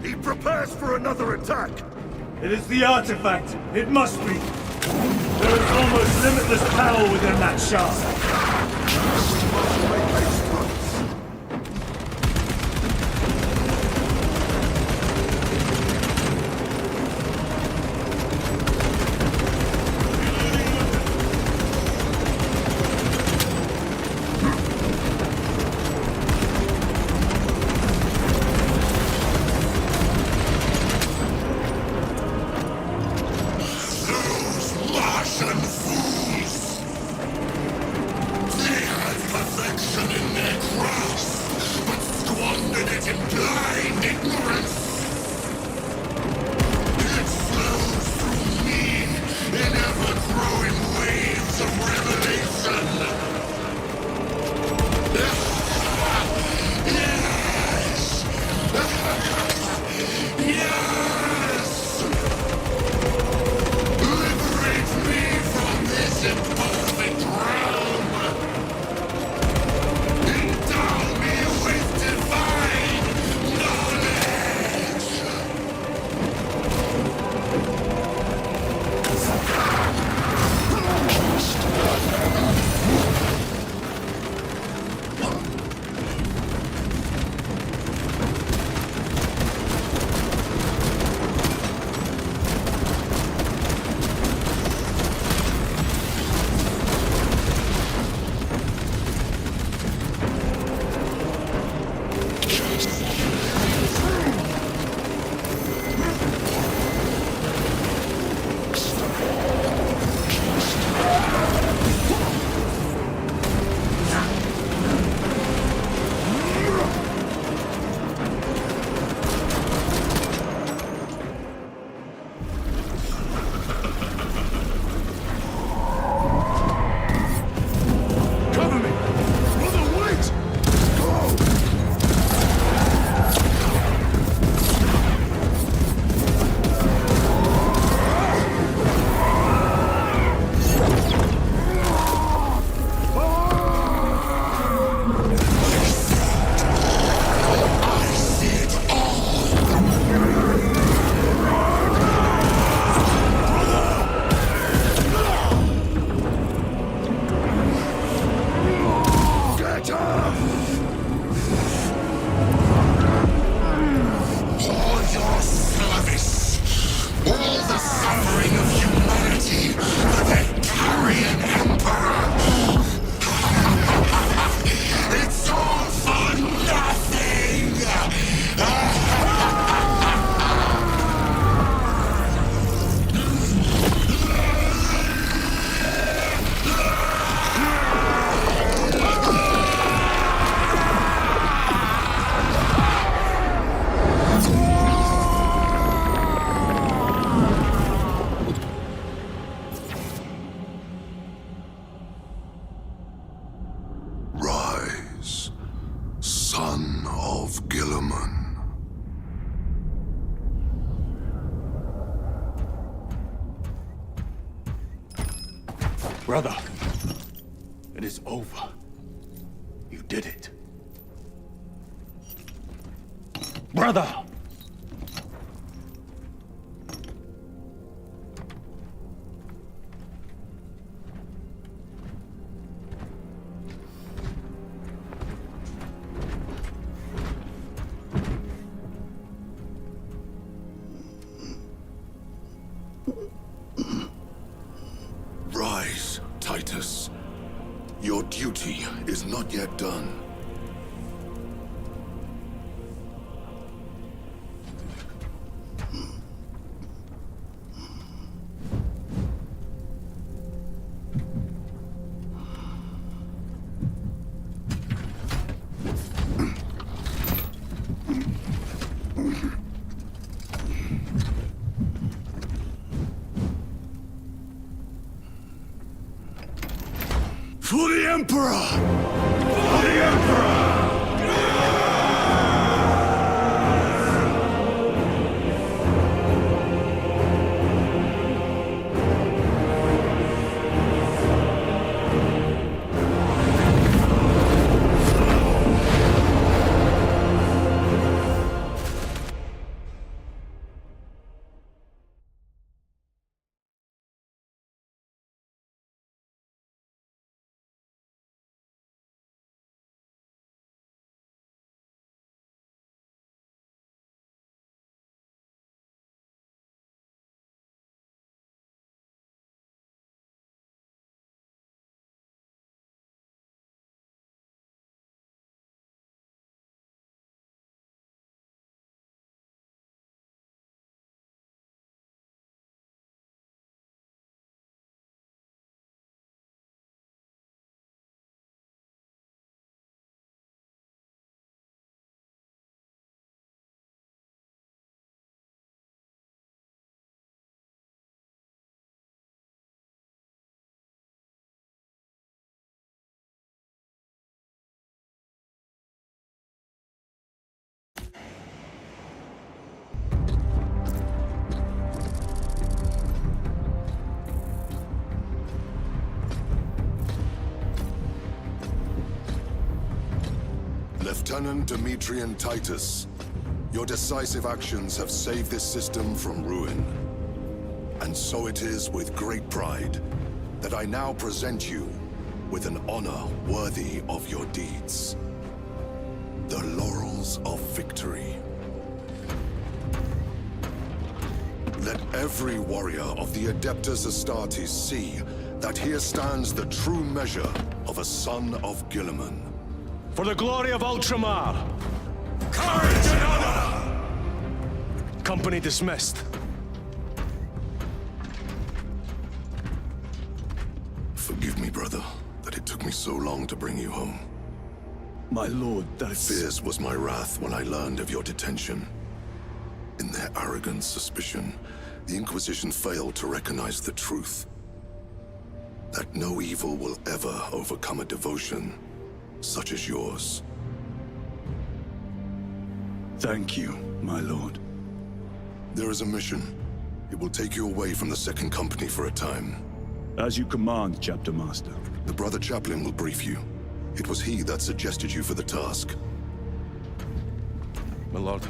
He prepares for another attack. It is the artifact. It must be. There is almost limitless power within that shard. Martian fools! They had perfection in their grasp, but squandered it in blind ignorance. It flows through me in ever-growing waves of revelation. Yes! Yes! Liberate me from this imperfect realm! Endow me with divine knowledge! Cover me! Brother, wait! Get up! All your service, all the suffering of humanity for that carrion emperor. It's all for nothing! Rise, son of Gilliman. Brother, it is over. You did it. Brother! Rise, Titus. Your duty is not yet done. For the Emperor! For the Emperor! Lieutenant Demetrian Titus, your decisive actions have saved this system from ruin. And so it is with great pride that I now present you with an honor worthy of your deeds. The laurels of victory. Let every warrior of the Adeptus Astartes see that here stands the true measure of a son of Guilliman. For the glory of Ultramar! Courage and honor! Company dismissed. Forgive me, brother, that it took me so long to bring you home. My lord, Fierce was my wrath when I learned of your detention. In their arrogant suspicion, the Inquisition failed to recognize the truth. That no evil will ever overcome a devotion such as yours. Thank you, my lord. There is a mission. It will take you away from the Second Company for a time. As you command, Chapter Master. The Brother Chaplain will brief you. It was he that suggested you for the task. My lord,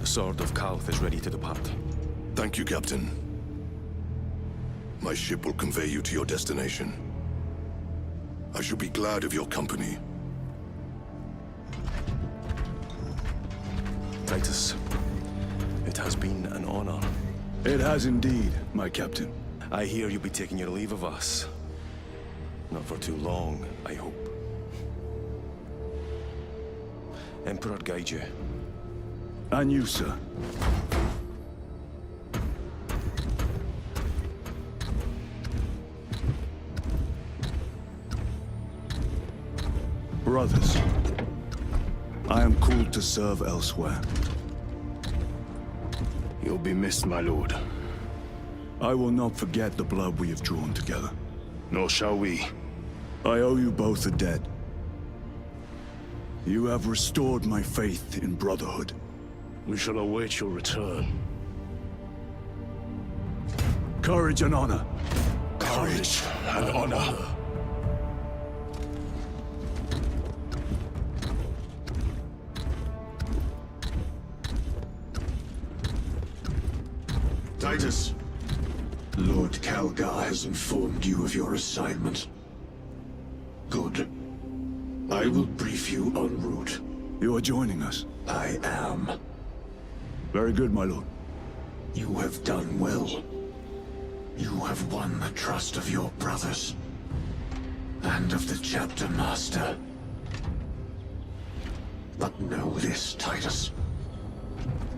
the Sword of Kalth is ready to depart. Thank you, Captain. My ship will convey you to your destination. I shall be glad of your company. Titus, it has been an honor. It has indeed, my captain. I hear you'll be taking your leave of us. Not for too long, I hope. Emperor guide you. And you, sir. Brothers, I am called to serve elsewhere. You'll be missed, my lord. I will not forget the blood we have drawn together. Nor shall we. I owe you both a debt. You have restored my faith in brotherhood. We shall await your return. Courage and honor. Courage and honor. Titus, Lord Calgar has informed you of your assignment. Good. I will brief you en route. You are joining us? I am. Very good, my lord. You have done well. You have won the trust of your brothers. And of the Chapter Master. But know this, Titus.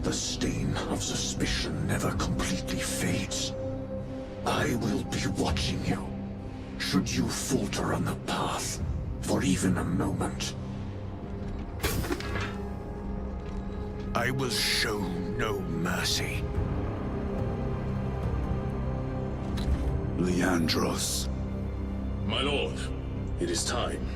The stain of suspicion never completely fades. I will be watching you. Should you falter on the path, for even a moment. I will show no mercy. Leandros. My lord, it is time.